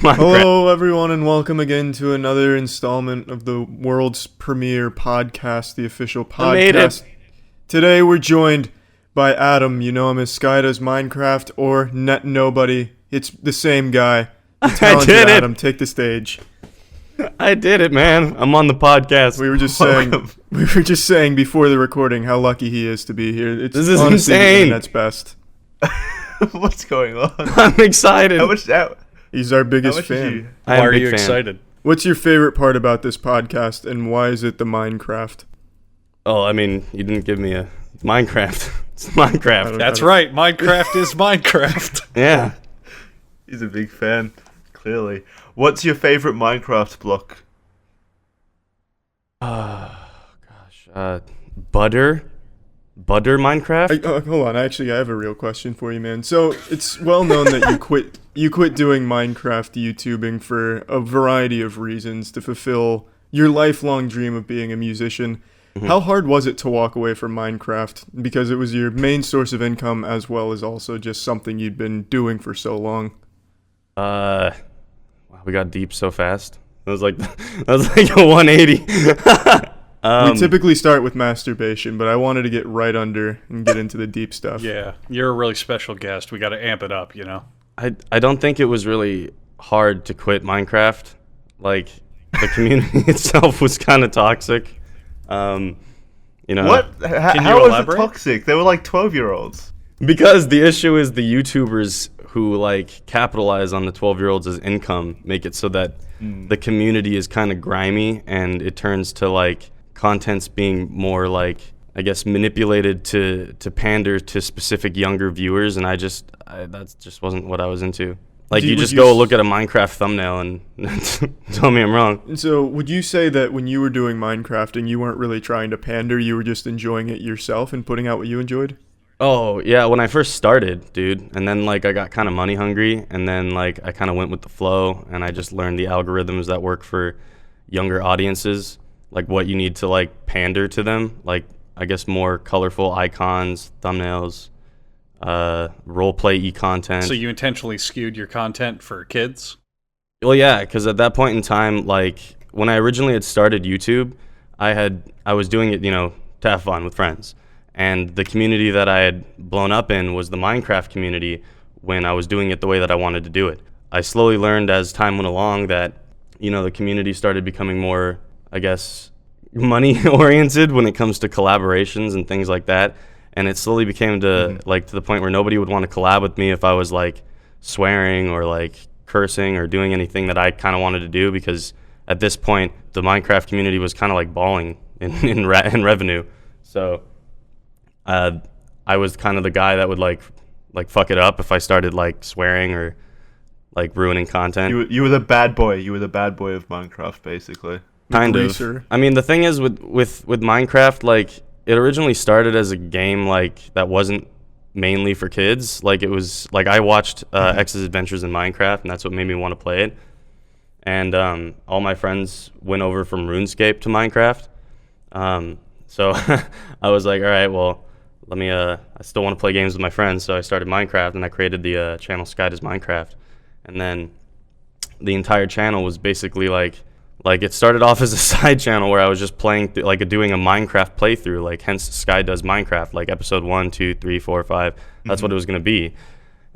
Minecraft. Hello, everyone, and welcome again to another installment of the world's premiere podcast, the official podcast. I made it. Today, we're joined by Adam. You know him as SkyDoesMinecraft or NetNobody. It's the same guy. The talented did it. Adam, take the stage. I did it, man. I'm on the podcast. We were just saying before the recording how lucky he is to be here. It's This is honestly insane. The internet's best. What's going on? I'm excited. He's our biggest fan. I'm Why a are big you fan. excited? What's your favorite part about this podcast, and why is it the Minecraft? Oh, I mean, you didn't give me a Minecraft. It's Minecraft. That's right. Minecraft is Minecraft. Yeah. He's a big fan, clearly. What's your favorite Minecraft block? Butter Minecraft? Hold on, I have a real question for you, man. So it's well known that you quit doing Minecraft YouTubing for a variety of reasons to fulfill your lifelong dream of being a musician. Mm-hmm. How hard was it to walk away from Minecraft because it was your main source of income as well as also just something you'd been doing for so long? Wow, we got deep so fast. That was like a 180. We typically start with masturbation, but I wanted to get right under and get into the deep stuff. Yeah, you're a really special guest. We got to amp it up, you know? I don't think it was really hard to quit Minecraft. Like, the community itself was kind of toxic. You know, What? Can How you was elaborate? it toxic? They were like 12-year-olds. because the issue is the YouTubers who like capitalize on the 12-year-olds as income make it so that the community is kind of grimy, and it turns to like content's being more like, I guess, manipulated to pander to specific younger viewers, and that just wasn't what I was into. Like, you just go look at a Minecraft thumbnail and tell me I'm wrong. And so would you say that when you were doing Minecrafting, you weren't really trying to pander, you were just enjoying it yourself and putting out what you enjoyed? Oh, yeah, when I first started, dude, and then, like, I got kind of money hungry, and then, like, I kind of went with the flow, and I just learned the algorithms that work for younger audiences, like, what you need to, like, pander to them, like, I guess more colorful icons, thumbnails, role-play-y content. So you intentionally skewed your content for kids? Well, yeah, because at that point in time, like, when I originally had started YouTube, I was doing it, you know, to have fun with friends. And the community that I had blown up in was the Minecraft community when I was doing it the way that I wanted to do it. I slowly learned as time went along that, you know, the community started becoming more, I guess, money-oriented when it comes to collaborations and things like that. And it slowly became to the point where nobody would want to collab with me if I was, like, swearing or, like, cursing or doing anything that I kind of wanted to do, because at this point, the Minecraft community was kind of, like, balling in revenue. So I was kind of the guy that would like fuck it up if I started like swearing or like ruining content. You were the bad boy. You were the bad boy of Minecraft, basically. Kind Greaser. of. I mean, the thing is with Minecraft, like, it originally started as a game like that wasn't mainly for kids. Like, it was like I watched X's Adventures in Minecraft, and that's what made me want to play it. And all my friends went over from RuneScape to Minecraft. So I was like, all right, well, I still want to play games with my friends, so I started Minecraft, and I created the channel SkyDoesMinecraft. And then the entire channel was basically like it started off as a side channel where I was just playing, doing a Minecraft playthrough, like, hence SkyDoesMinecraft, like episode 1, 2, 3, 4, 5. That's what it was going to be.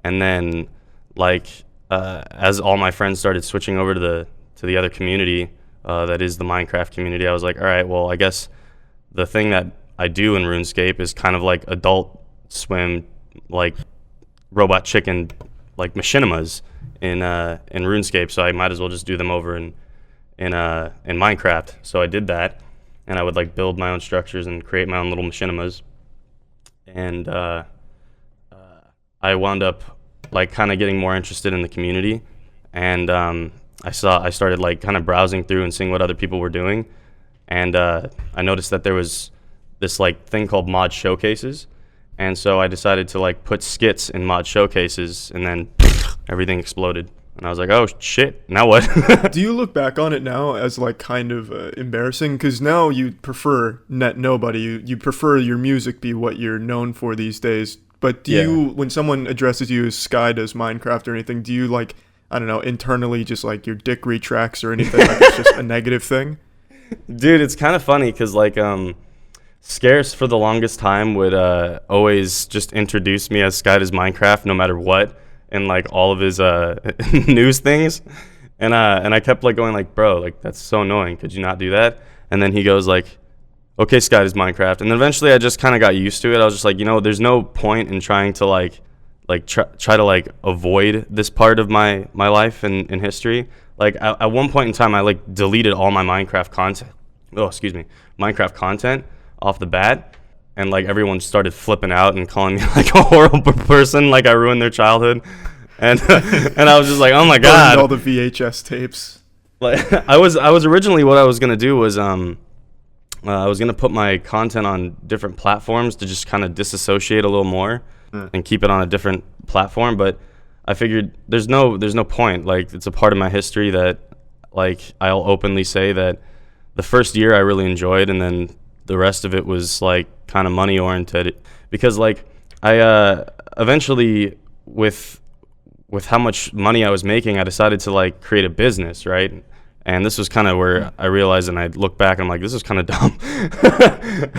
And then, like, as all my friends started switching over to the other community, that is the Minecraft community, I was like, all right, well, I guess the thing that I do in RuneScape is kind of like Adult Swim, like Robot Chicken, like machinimas in RuneScape. So I might as well just do them over in Minecraft. So I did that, and I would like build my own structures and create my own little machinimas. And I wound up like kind of getting more interested in the community, and I started like kind of browsing through and seeing what other people were doing, and I noticed that there was this like thing called mod showcases, and so I decided to like put skits in mod showcases, and then everything exploded, and I was like, oh shit, now what? Do you look back on it now as like kind of embarrassing? Because now you prefer NetNobody, you prefer your music be what you're known for these days. But do you, when someone addresses you as SkyDoesMinecraft or anything, do you like I don't know, internally just like your dick retracts or anything, like it's just a negative thing? Dude, it's kind of funny because like Scarce for the longest time would always just introduce me as SkyDoesMinecraft no matter what, and like all of his news things, and I kept like going like, bro, like that's so annoying. Could you not do that? And then he goes like, okay, SkyDoesMinecraft. And then eventually I just kind of got used to it. I was just like, there's no point in trying to like try to like avoid this part of my life and history. Like at one point in time, I like deleted all my Minecraft content off the bat, and like everyone started flipping out and calling me like a horrible person, like I ruined their childhood, and and I was just like, oh my god, Burned all the VHS tapes. Like I was originally, what I was gonna do was I was gonna put my content on different platforms to just kind of disassociate a little more and keep it on a different platform, but I figured there's no point. Like it's a part of my history that like I'll openly say that the first year I really enjoyed, and then the rest of it was like kind of money oriented, because like I eventually with how much money I was making, I decided to like create a business, right? And this was kind of where I realized, and I look back and I'm like, this is kind of dumb.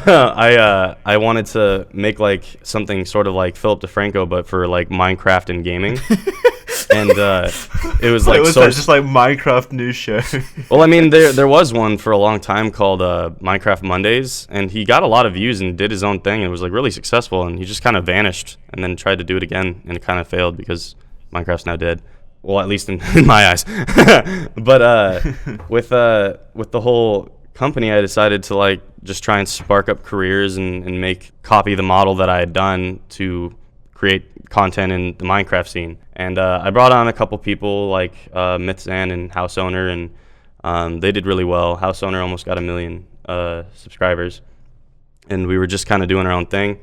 I wanted to make like something sort of like Philip DeFranco, but for like Minecraft and gaming. And it was like, was that just like Minecraft news show? Well, I mean, there was one for a long time called Minecraft Mondays, and he got a lot of views and did his own thing and was like really successful, and he just kind of vanished and then tried to do it again, and it kind of failed because Minecraft's now dead. Well, at least in my eyes. But with the whole company, I decided to like just try and spark up careers and copy the model that I had done to create content in the Minecraft scene. And I brought on a couple people like Mythzan and House Owner, and they did really well. House Owner almost got 1 million subscribers, and we were just kind of doing our own thing.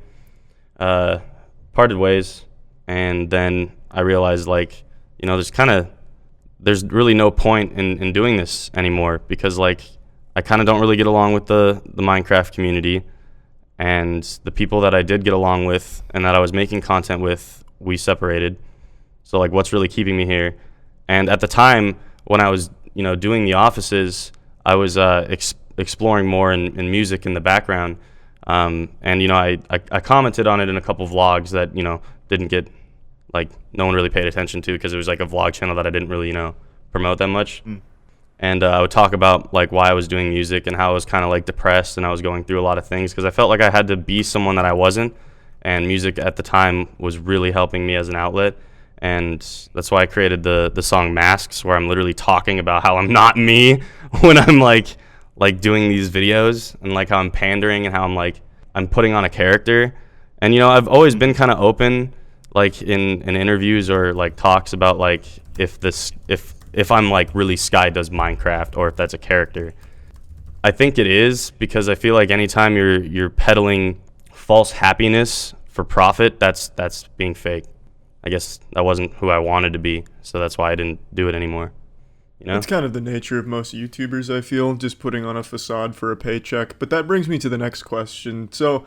Parted ways, and then I realized like, there's really no point in doing this anymore, because like I kind of don't really get along with the Minecraft community, and the people that I did get along with and that I was making content with, we separated. So like, what's really keeping me here? And at the time when I was doing the offices, I was exploring more in music in the background, and I commented on it in a couple vlogs that didn't get, like, no one really paid attention to, because it was like a vlog channel that I didn't really promote that much. And I would talk about like why I was doing music and how I was kind of like depressed and I was going through a lot of things, because I felt like I had to be someone that I wasn't, and music at the time was really helping me as an outlet. And that's why I created the song Masks, where I'm literally talking about how I'm not me when I'm like doing these videos, and like how I'm pandering and how I'm putting on a character. And I've always been kind of open, like in interviews or like talks, about like if I'm like really SkyDoesMinecraft, or if that's a character. I think it is, because I feel like anytime you're peddling false happiness for profit, that's being fake. I guess that wasn't who I wanted to be, so that's why I didn't do it anymore. It's kind of the nature of most YouTubers, I feel, just putting on a facade for a paycheck. But that brings me to the next question. So,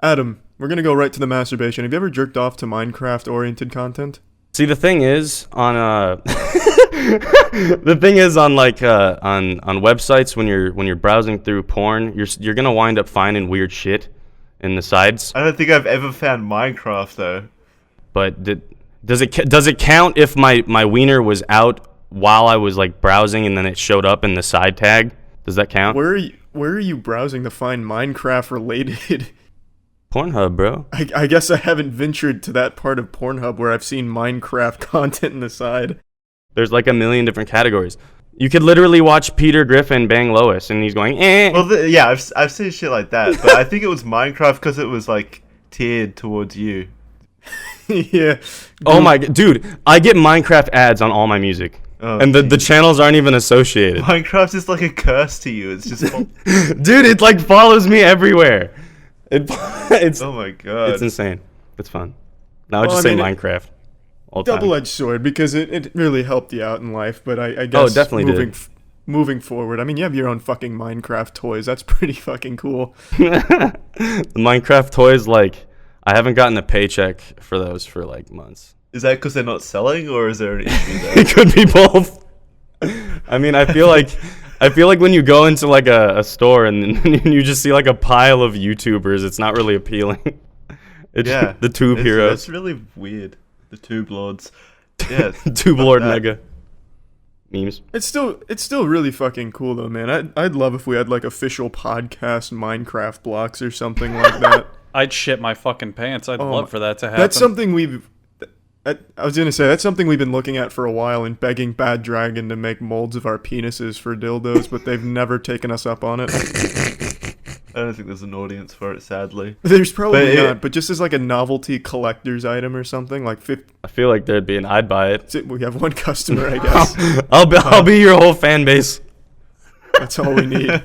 Adam, we're going to go right to the masturbation. Have you ever jerked off to Minecraft-oriented content? See, the thing is on on websites, when you're browsing through porn, you're gonna wind up finding weird shit in the sides. I don't think I've ever found Minecraft though. But does it count if my wiener was out while I was like browsing and then it showed up in the side tag? Does that count? Where are you browsing to find Minecraft related? Pornhub, bro. I guess I haven't ventured to that part of Pornhub where I've seen Minecraft content in the side. There's like 1 million different categories. You could literally watch Peter Griffin bang Lois, and he's going, eh. Well, yeah, I've seen shit like that, but I think it was Minecraft because it was like tiered towards you. Yeah. Oh my god, dude! I get Minecraft ads on all my music, and the channels aren't even associated. Minecraft is like a curse to you. It's just, dude, it like follows me everywhere. It's oh my god, it's insane. It's fun. Now I just say Minecraft. Double-edged sword, because it really helped you out in life. But I guess definitely moving forward, I mean, you have your own fucking Minecraft toys. That's pretty fucking cool. The Minecraft toys, like, I haven't gotten a paycheck for those for like months. Is that because they're not selling, or is there an issue there? It could be both. I mean, I feel like when you go into like a store and then you just see like a pile of YouTubers, it's not really appealing. It's the tube heroes. That's really weird. The tube lords. Yeah, Tube Lord Mega memes. It's still really fucking cool though, man. I'd love if we had like official podcast Minecraft blocks or something like that. I'd shit my fucking pants. I'd love for that to happen. That's something I was gonna say that's something we've been looking at for a while and begging Bad Dragon to make molds of our penises for dildos, but they've never taken us up on it. I don't think there's an audience for it, sadly. There's probably not, but just as like a novelty collector's item or something, like I feel like there'd be I'd buy it. We have one customer, I guess. I'll be your whole fan base. That's all we need.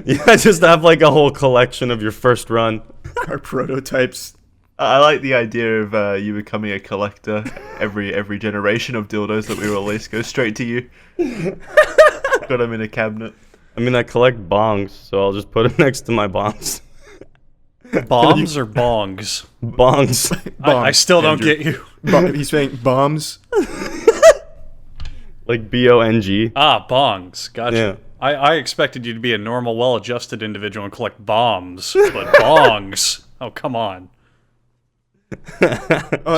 Yeah, just have like a whole collection of your first run. Our prototypes. I like the idea of you becoming a collector. Every generation of dildos that we release goes straight to you. Got them in a cabinet. I mean, I collect bongs, so I'll just put it next to my bongs. Bombs or bongs? Bongs. I still don't Andrew. get you. He's saying bombs. Like BONG. Ah, bongs. Gotcha. Yeah. I expected you to be a normal, well-adjusted individual and collect bombs, but bongs. Oh, come on. So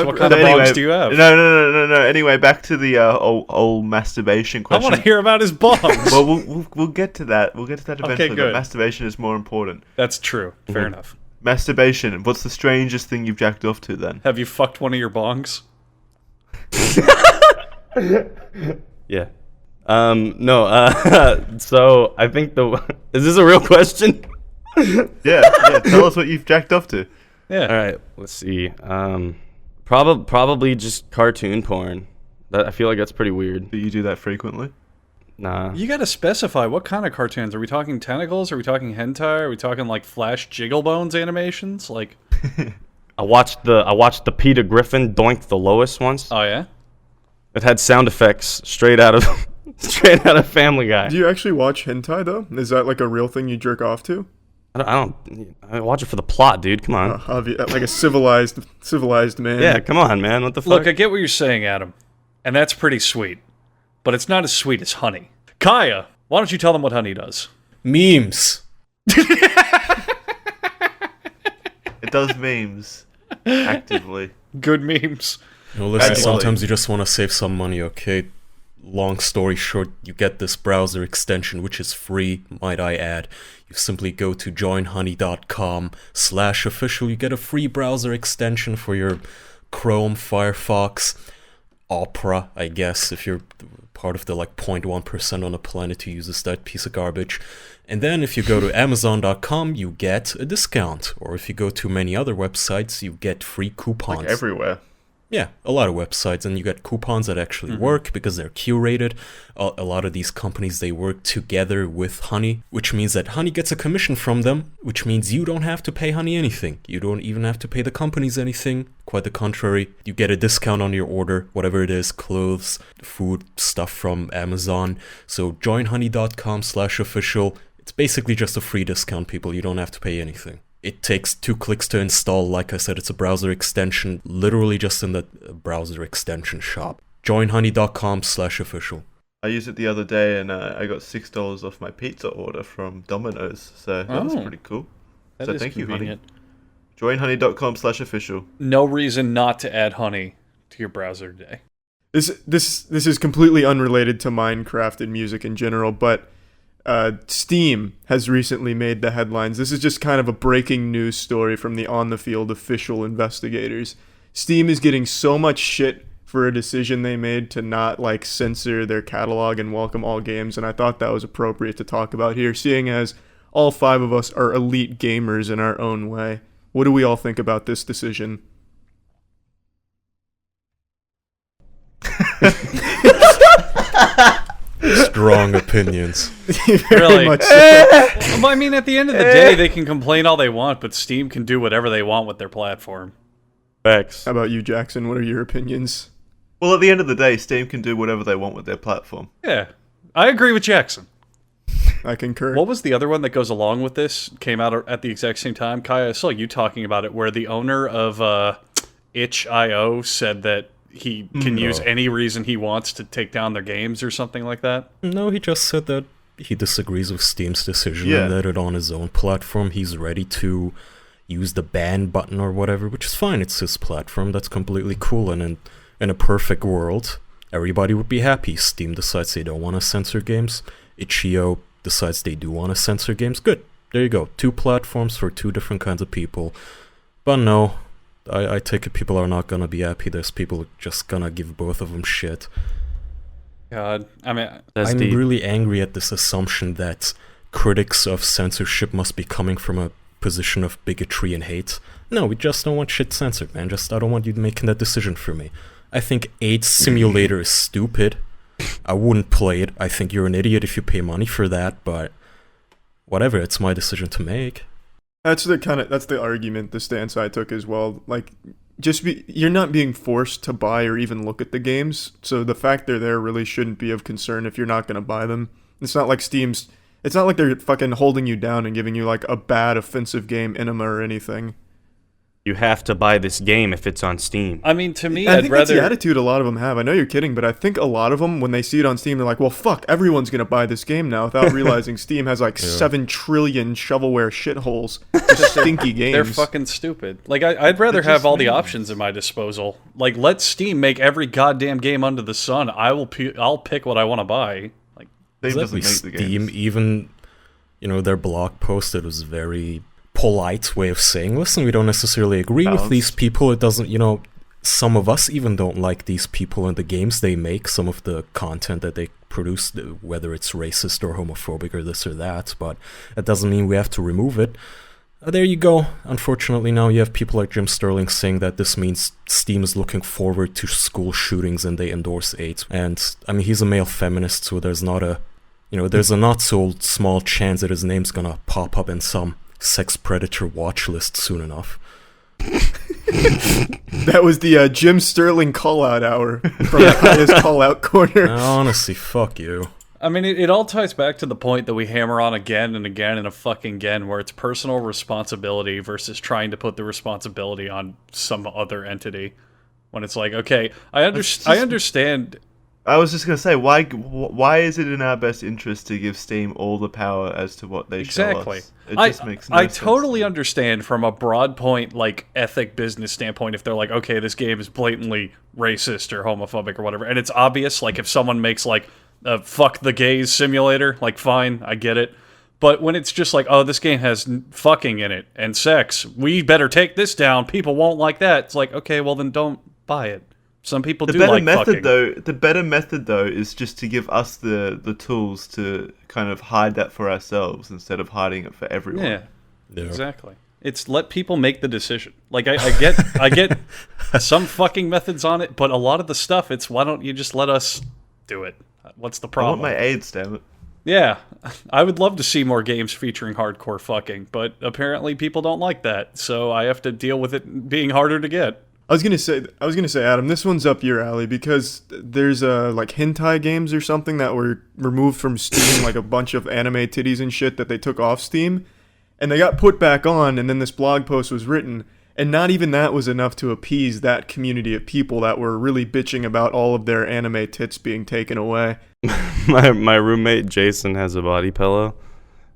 what kind of bongs do you have? No. Anyway, back to the old masturbation I question. want to hear about his bongs. Well, we'll get to that. We'll get to that eventually. Okay, but good. masturbation is more important. That's true. Fair enough. Masturbation. What's the strangest thing you've jacked off to then? Have you fucked one of your bongs? Yeah. No. So I think is this a real question? Yeah. Tell us what you've jacked off to. Yeah. All right. Let's see. Probably just cartoon porn. I feel like that's pretty weird. Do you do that frequently? Nah. You gotta specify what kind of cartoons. Are we talking tentacles? Are we talking hentai? Are we talking like Flash Jiggle Bones animations? Like, I watched the Peter Griffin Doink the Lois once. oh yeah. It had sound effects straight out of Family Guy. Do you actually watch hentai though? Is that like a real thing you jerk off to? I watch it for the plot, dude. Come on. Like a civilized man. Yeah, come on, man. What the fuck? Look, I get what you're saying, Adam, and that's pretty sweet, but it's not as sweet as honey. Kaya, why don't you tell them what honey does? Memes. It does memes actively. Good memes. Listen, Actually- sometimes you just want to save some money, okay? Long story short, you get this browser extension, which is free, might I add. You simply go to joinhoney.com/official. You get a free browser extension for your Chrome, Firefox, Opera, I guess, if you're part of the like 0.1% on the planet who uses that piece of garbage. And then if you go to amazon.com, you get a discount. Or if you go to many other websites, you get free coupons. Like everywhere. Yeah, a lot of websites, and you get coupons that actually work because they're curated. A lot of these companies, they work together with Honey, which means that Honey gets a commission from them, which means you don't have to pay Honey anything. You don't even have to pay the companies anything. Quite the contrary. You get a discount on your order, whatever it is, clothes, food, stuff from Amazon. So joinhoney.com/official. It's basically just a free discount, people. You don't have to pay anything. It takes 2 clicks to install. Like I said, it's a browser extension, literally just in the browser extension shop. Joinhoney.com/official. I used it the other day and I got $6 off my pizza order from Domino's. So that was pretty cool. That So is thank you, Honey. convenient. Joinhoney.com/official. No reason not to add honey to your browser today. This is completely unrelated to Minecraft and music in general, but Steam has recently made the headlines. This is just kind of a breaking news story from the on-the-field official investigators. Steam is getting so much shit for a decision they made to not like censor their catalog and welcome all games, and I thought that was appropriate to talk about here, seeing as all 5 of us are elite gamers in our own way. What do we all think about this decision? Strong opinions. Very Really? much so. Well, I mean, at the end of the day, they can complain all they want, but Steam can do whatever they want with their platform. Facts. How about you, Jackson? What are your opinions? Well, at the end of the day, Steam can do whatever they want with their platform. Yeah, I agree with Jackson. I concur. What was the other one that goes along with this? Came out at the exact same time. Kaya, I saw you talking about it, where the owner of itch.io said that he can use any reason he wants to take down their games or something like that? No, he just said that he disagrees with Steam's decision Yeah. and that it on his own platform. He's ready to use the ban button or whatever, which is fine. It's his platform. That's completely cool. And in a perfect world, everybody would be happy. Steam decides they don't want to censor games. Itch.io decides they do want to censor games. Good. There you go. 2 platforms for 2 different kinds of people. But no, I take it people are not gonna be happy. There's people just gonna give both of them shit. God, I mean, I'm really angry at this assumption that critics of censorship must be coming from a position of bigotry and hate. No, we just don't want shit censored, man. I don't want you making that decision for me. I think AIDS Simulator is stupid. I wouldn't play it. I think you're an idiot if you pay money for that, but whatever, it's my decision to make. That's the argument, the stance I took as well. Like, you're not being forced to buy or even look at the games, so the fact they're there really shouldn't be of concern if you're not going to buy them. It's not like it's not like they're fucking holding you down and giving you like a bad offensive game enema or anything. You have to buy this game if it's on Steam. I mean, to me, I I'd think rather... that's the attitude a lot of them have. I know you're kidding, but I think a lot of them, when they see it on Steam, they're like, well, fuck, everyone's going to buy this game now, without realizing Steam has like 7 trillion shovelware shitholes. Just stinky games. They're fucking stupid. Like, I'd rather have all the options at my disposal. Like, let Steam make every goddamn game under the sun. I'll pick what I want to buy. Like, Steam doesn't Exactly. make the Steam, games. even, their blog post, it was very polite way of saying, listen, we don't necessarily agree with these people. It doesn't, some of us even don't like these people and the games they make, some of the content that they produce, whether it's racist or homophobic or this or that, but that doesn't mean we have to remove it. There you go. Unfortunately, now you have people like Jim Sterling saying that this means Steam is looking forward to school shootings and they endorse AIDS. And, I mean, he's a male feminist, so there's not a not so small chance that his name's gonna pop up in some sex predator watch list soon enough. That was the Jim Sterling call-out hour from the highest call-out corner. Honestly, fuck you. I mean, it all ties back to the point that we hammer on again and again and a fucking again, where it's personal responsibility versus trying to put the responsibility on some other entity. When it's like, okay, I understand. I was just gonna say, why is it in our best interest to give Steam all the power as to what they show us? It just makes no I sense totally to me. understand from a broad point, like ethic business standpoint, if they're like, okay, this game is blatantly racist or homophobic or whatever, and it's obvious. Like if someone makes like a fuck the gays simulator, like fine, I get it. But when it's just like, oh, this game has fucking in it and sex, we better take this down. People won't like that. It's like, okay, well then don't buy it. Some people do like fucking. The better method though is just to give us the tools to kind of hide that for ourselves instead of hiding it for everyone. Yeah, Yeah. exactly. It's let people make the decision. Like I get some fucking methods on it, but a lot of the stuff, it's why don't you just let us do it? What's the I problem? want my AIDS, damn it. Yeah, I would love to see more games featuring hardcore fucking, but apparently people don't like that, so I have to deal with it being harder to get. I was gonna say, Adam, this one's up your alley because there's like hentai games or something that were removed from Steam, like a bunch of anime titties and shit that they took off Steam, and they got put back on, and then this blog post was written, and not even that was enough to appease that community of people that were really bitching about all of their anime tits being taken away. My roommate Jason has a body pillow,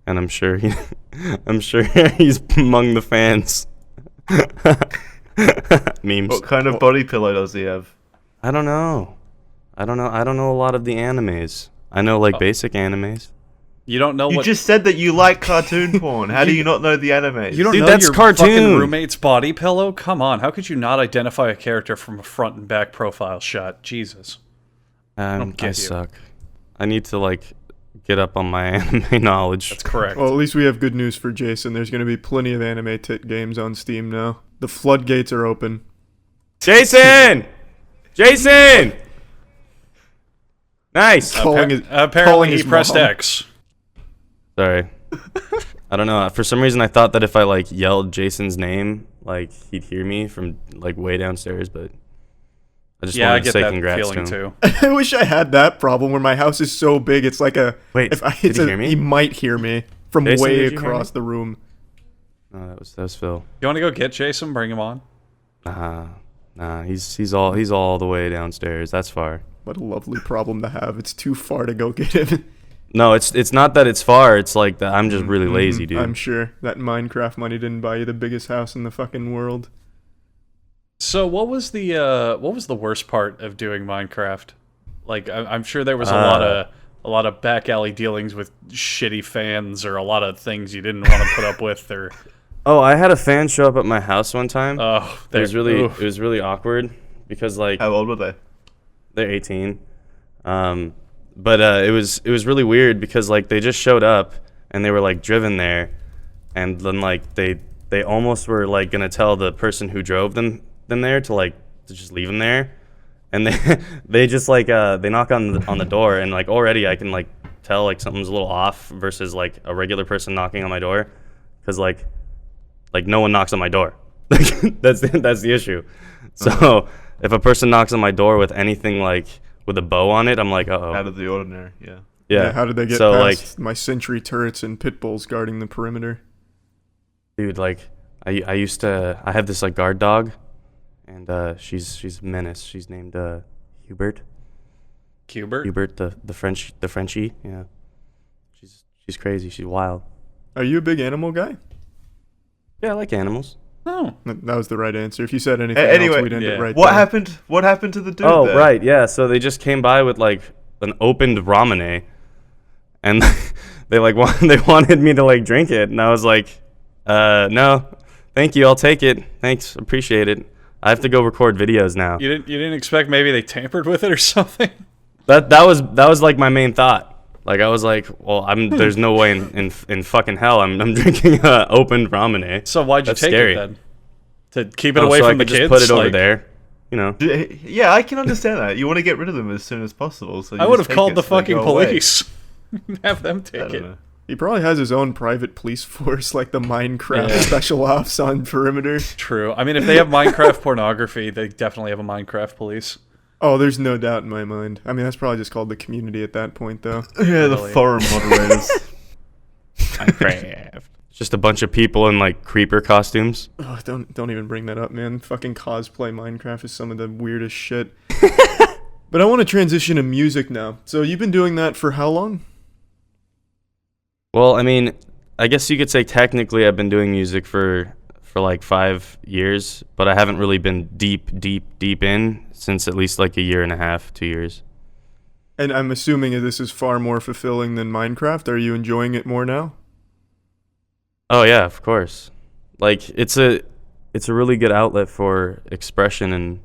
and I'm sure he's among the fans. Memes. What kind of body pillow does he have? I don't know a lot of the animes. I know like basic animes. You don't know You what... just said that you like cartoon porn. How do you not know the anime? You don't Dude, know that's your cartoon. fucking roommate's body pillow? Come on, how could you not identify a character from a front and back profile shot? Jesus. don't get I you. suck. I need to like get up on my anime knowledge. That's correct. Well, at least we have good news for Jason. There's gonna be plenty of anime tit games on Steam now. The floodgates are open. Jason! Nice. Calling Apparently he his pressed mom. X. Sorry. I don't know. For some reason, I thought that if I like yelled Jason's name, like he'd hear me from like way downstairs. But I just Yeah, I wanted to get say that congrats to feeling him. too. I wish I had that problem where my house is so big. It's like a Wait, did he hear me? He might hear me from Jason, way did you hear across me? the room. No, that was Phil. You want to go get Jason? Bring him on. Nah, he's all the way downstairs. That's far. What a lovely problem to have. It's too far to go get him. No, it's not that it's far. It's like that I'm just really lazy, dude. I'm sure that Minecraft money didn't buy you the biggest house in the fucking world. So what was the worst part of doing Minecraft? Like I'm sure there was a lot of back alley dealings with shitty fans or a lot of things you didn't want to put up with or. Oh, I had a fan show up at my house one time. Oh, it was really awkward because like How old were they? they're 18. But it was really weird because like they just showed up and they were like driven there, and then like they almost were like gonna tell the person who drove them there to just leave them there, and they just like they knock on the door, and like already I can like tell like something's a little off versus like a regular person knocking on my door, because like no one knocks on my door. that's the issue. So if a person knocks on my door with anything like with a bow on it, I'm like, uh-oh. Out of the ordinary, yeah. Yeah. How did they get past my sentry turrets and pit bulls guarding the perimeter? Dude, like I have this like guard dog, and she's a menace. She's named Hubert. Hubert, the Frenchie. Yeah. She's crazy. She's wild. Are you a big animal guy? Yeah, I like animals. Oh, that was the right answer. If you said anything anyway, else, we'd end it right What there. happened? What happened to the dude? Oh, there? right, yeah. So they just came by with like an opened ramen, and they wanted me to like drink it, and I was like, no, thank you, I'll take it, thanks, appreciate it. I have to go record videos now. you didn't expect maybe they tampered with it or something? That was like my main thought. Like I was like, well, there's no way in fucking hell I'm drinking opened ramen. So why'd you That's take scary. it then? To keep it away so from I the could kids? just put it over Like, there, you know. Yeah, I can understand that. You want to get rid of them as soon as possible. So I would have called the fucking police. Have them I take don't it. know. He probably has his own private police force, like the Minecraft special ops on perimeter. True. I mean, if they have Minecraft pornography, they definitely have a Minecraft police. Oh, there's no doubt in my mind. I mean, that's probably just called the community at that point, though. Yeah, the Really. forum moderators. Minecraft. It's just a bunch of people in like creeper costumes. Oh, don't even bring that up, man. Fucking cosplay Minecraft is some of the weirdest shit. But I want to transition to music now. So you've been doing that for how long? Well, I mean, I guess you could say technically I've been doing music for like 5 years, but I haven't really been deep in since at least like a year and a half, 2 years. And I'm assuming that this is far more fulfilling than Minecraft. Are you enjoying it more now? Oh yeah, of course. Like it's a really good outlet for expression, and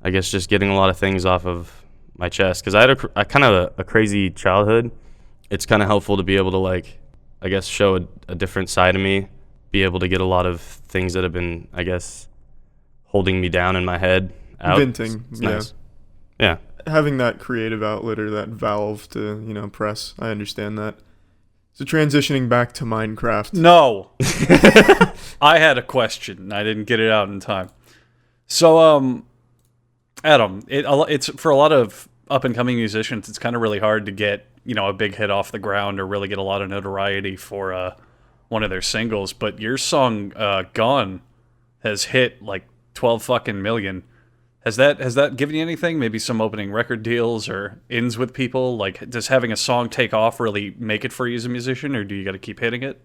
I guess just getting a lot of things off of my chest, because I had a kind of a crazy childhood. It's kind of helpful to be able to like, I guess, show a different side of me, be able to get a lot of things that have been, I guess, holding me down in my head out. Venting, It's yeah. nice. Yeah. Having that creative outlet or that valve to, press. I understand that. So transitioning back to Minecraft. No. I had a question, and I didn't get it out in time. So, Adam, it's for a lot of up-and-coming musicians, it's kind of really hard to get, a big hit off the ground or really get a lot of notoriety for one of their singles. But your song, Gone, has hit like 12 fucking million. Has that given you anything? Maybe some opening record deals or ins with people? Like, does having a song take off really make it for you as a musician, or do you got to keep hitting it?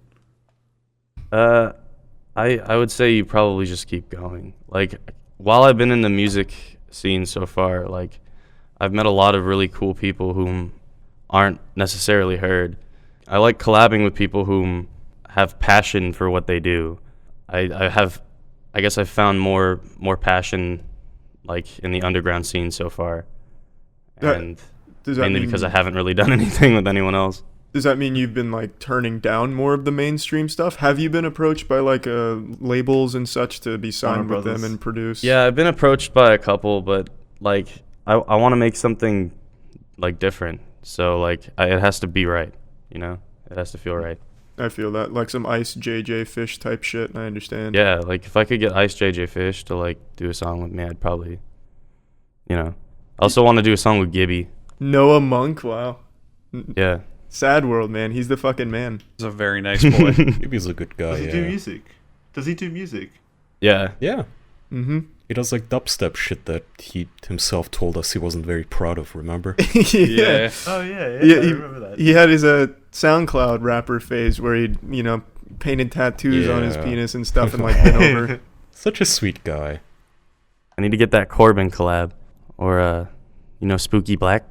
I would say you probably just keep going. Like, while I've been in the music scene so far, like, I've met a lot of really cool people whom aren't necessarily heard. I like collabing with people whom have passion for what they do. I guess I've found more passion like in the underground scene so far, and Does that mainly mean, because I haven't really done anything with anyone else. Does that mean you've been like turning down more of the mainstream stuff? Have you been approached by like labels and such to be signed Warner with them Brothers. and produce? Yeah, I've been approached by a couple, but like I want to make something like different, so like it has to be right, it has to feel right. I feel that, like some Ice JJ Fish type shit. I understand. Yeah, like if I could get Ice JJ Fish to like do a song with me, I'd probably, I also want to do a song with Gibby. Noah Monk, wow. Yeah. Sad world, man. He's the fucking man. He's a very nice boy. Gibby's a good guy. Does he do music? Does he do music? Yeah. Yeah. Mm-hmm. He does like dubstep shit that he himself told us he wasn't very proud of, remember? Yeah. Oh yeah, Yeah, I remember that. He had his SoundCloud rapper phase where he painted tattoos on his Yeah. penis and stuff and like been over. Such a sweet guy. I need to get that Corbin collab, or Spooky Black.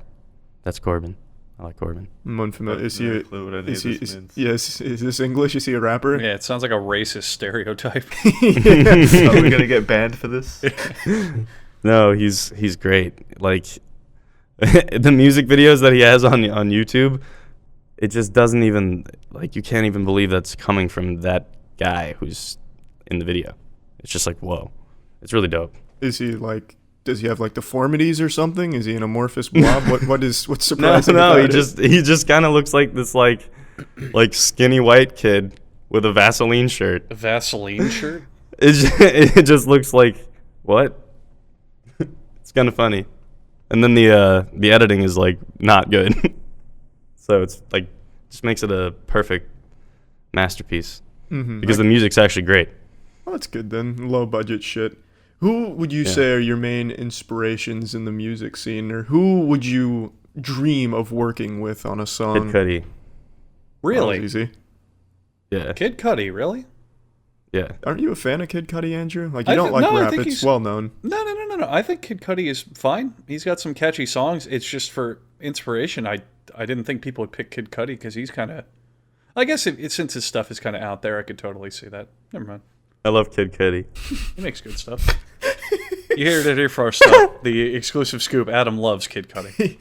That's Corbin. I like Corbin. I'm unfamiliar. Is he? No clue what any of this means. Yes. Is this English? Is he a rapper? Yeah, it sounds like a racist stereotype. Are we gonna get banned for this? No, he's great. Like the music videos that he has on YouTube, it just doesn't even you can't even believe that's coming from that guy who's in the video. It's just like, whoa. It's really dope. Is he does he have deformities or something? Is he an amorphous blob? What's surprising? No, about he just kind of looks like this like skinny white kid with a Vaseline shirt. A Vaseline shirt? It just looks like what? It's kind of funny. And then the editing is not good. So it's just makes it a perfect masterpiece. Mm-hmm. Because the music's actually great. Oh, that's good then. Low budget shit. Who would you say are your main inspirations in the music scene, or who would you dream of working with on a song? Kid Cudi. Really? Oh, easy. Yeah. Kid Cudi, really? Yeah. Aren't you a fan of Kid Cudi, Andrew? You I don't think- like no, I rap. think It's he's- well known. No. I think Kid Cudi is fine. He's got some catchy songs. It's just for inspiration. I didn't think people would pick Kid Cudi because he's kind of... I guess since his stuff is kind of out there, I could totally see that. Never mind. I love Kid Cudi. He makes good stuff. You heard it here first. Stop. The exclusive scoop. Adam loves Kid Cudi.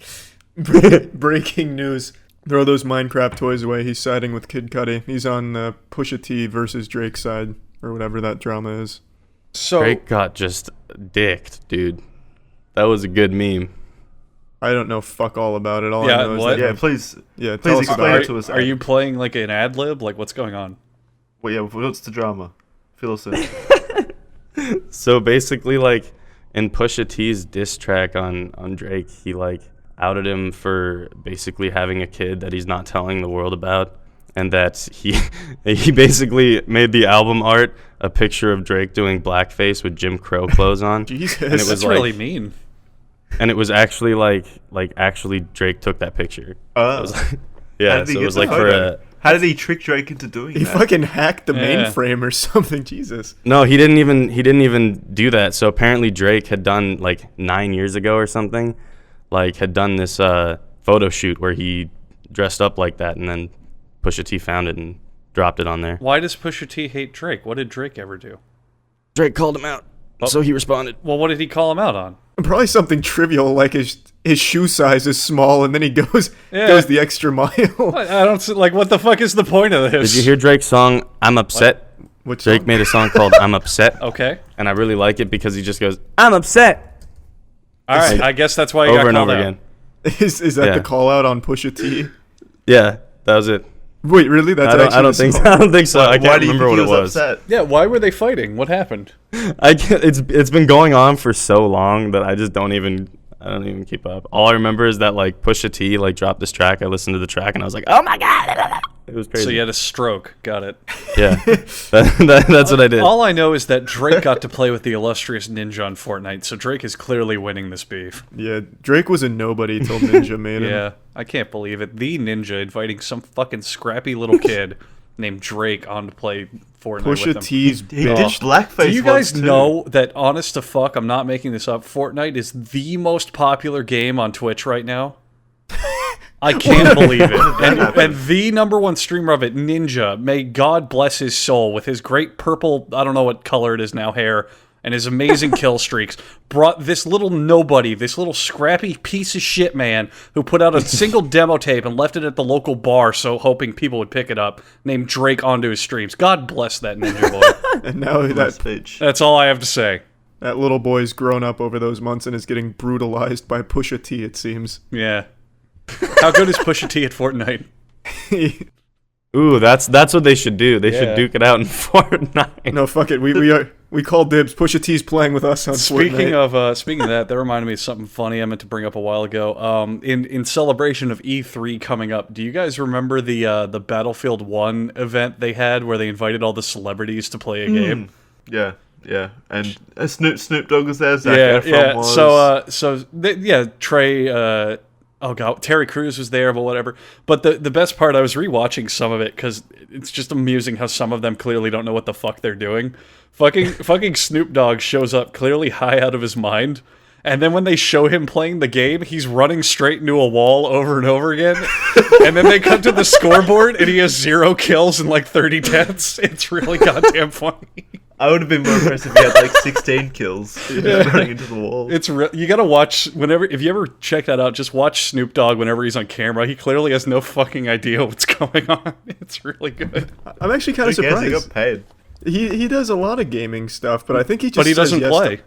Breaking news. Throw those Minecraft toys away. He's siding with Kid Cudi. He's on Pusha T versus Drake side, or whatever that drama is. So Drake got just dicked, dude. That was a good meme. I don't know fuck all about it. All Yeah, I know what? is Yeah, that please tell please us explain about it to us. are you playing like an ad lib? Like what's going on? Well, yeah, what's the drama? Fill us in. So basically, in Pusha T's diss track on Drake, he outed him for basically having a kid that he's not telling the world about, and that he basically made the album art a picture of Drake doing blackface with Jim Crow clothes on. Jesus. And it was That's really mean. And it was actually actually Drake took that picture. Oh. It was How yeah, did he so it get was the for photo? a... How did he trick Drake into doing He that? fucking hacked the Yeah. mainframe or something. Jesus. No, he didn't even do that. So apparently Drake had done 9 years ago or something, had done this photo shoot where he dressed up like that, and then Pusha T found it and dropped it on there. Why does Pusha T hate Drake? What did Drake ever do? Drake called him out, so he responded. Well, what did he call him out on? Probably something trivial like his shoe size is small, and then he goes Yeah. the extra mile. I don't see, what the fuck is the point of this? Did you hear Drake's song "I'm Upset"? Which Drake song? made a song called "I'm Upset," Okay. and I really like it because he just goes "I'm upset" All right. I guess that's why you got over and called over out. again. Is that Yeah. the call out on Pusha T? Yeah, that was it. Wait, really? That's I don't actually the think song? so. I don't think so. I Why can't do you remember think what he it was was. upset? Yeah. Why were they fighting? What happened? It's been going on for so long that I don't even keep up. All I remember is that Pusha T dropped this track. I listened to the track and I was like, oh my god, it was crazy. So you had a stroke. Got it. Yeah, that's what I did. All I know is that Drake got to play with the illustrious Ninja on Fortnite, so Drake is clearly winning this beef. Yeah, Drake was a nobody till Ninja made him. Yeah, I can't believe it. The Ninja inviting some fucking scrappy little kid named Drake on to play Fortnite with Pusha him. T's He bitch. did blackface. Do you guys once, too. know that, honest to fuck, I'm not making this up, Fortnite is the most popular game on Twitch right now? I can't believe it. And the number one streamer of it, Ninja, may God bless his soul, with his great purple, I don't know what color it is now, hair, and his amazing kill streaks, brought this little nobody, this little scrappy piece of shit man, who put out a single demo tape and left it at the local bar, so hoping people would pick it up, named Drake onto his streams. God bless that Ninja boy. And now Nice that bitch. That's all I have to say. little boy's grown up over those months and is getting brutalized by Pusha T, it seems. Yeah. How good is Pusha T at Fortnite? Ooh, that's what they should do. They Yeah. should duke it out in Fortnite. No, fuck it. We call dibs. Pusha T's playing with us on Speaking Fortnite. of that reminded me of something funny I meant to bring up a while ago. In celebration of E3 coming up, do you guys remember the Battlefield 1 event they had where they invited all the celebrities to play a game? Yeah. Yeah, and Snoop Dogg was there. Zac Efron was. Trey. Oh god, Terry Crews was there, but whatever. But the best part, I was rewatching some of it because it's just amusing how some of them clearly don't know what the fuck they're doing. Fucking Snoop Dogg shows up clearly high out of his mind. And then when they show him playing the game, he's running straight into a wall over and over again. And then they come to the scoreboard, and he has 0 kills and like 30 deaths. It's really goddamn funny. I would have been more impressed if he had like 16 kills running into the wall. You gotta watch if you ever check that out. Just watch Snoop Dogg whenever he's on camera. He clearly has no fucking idea what's going on. It's really good. I'm actually kind of surprised. He got paid. He does a lot of gaming stuff, but I think he just. But he doesn't play.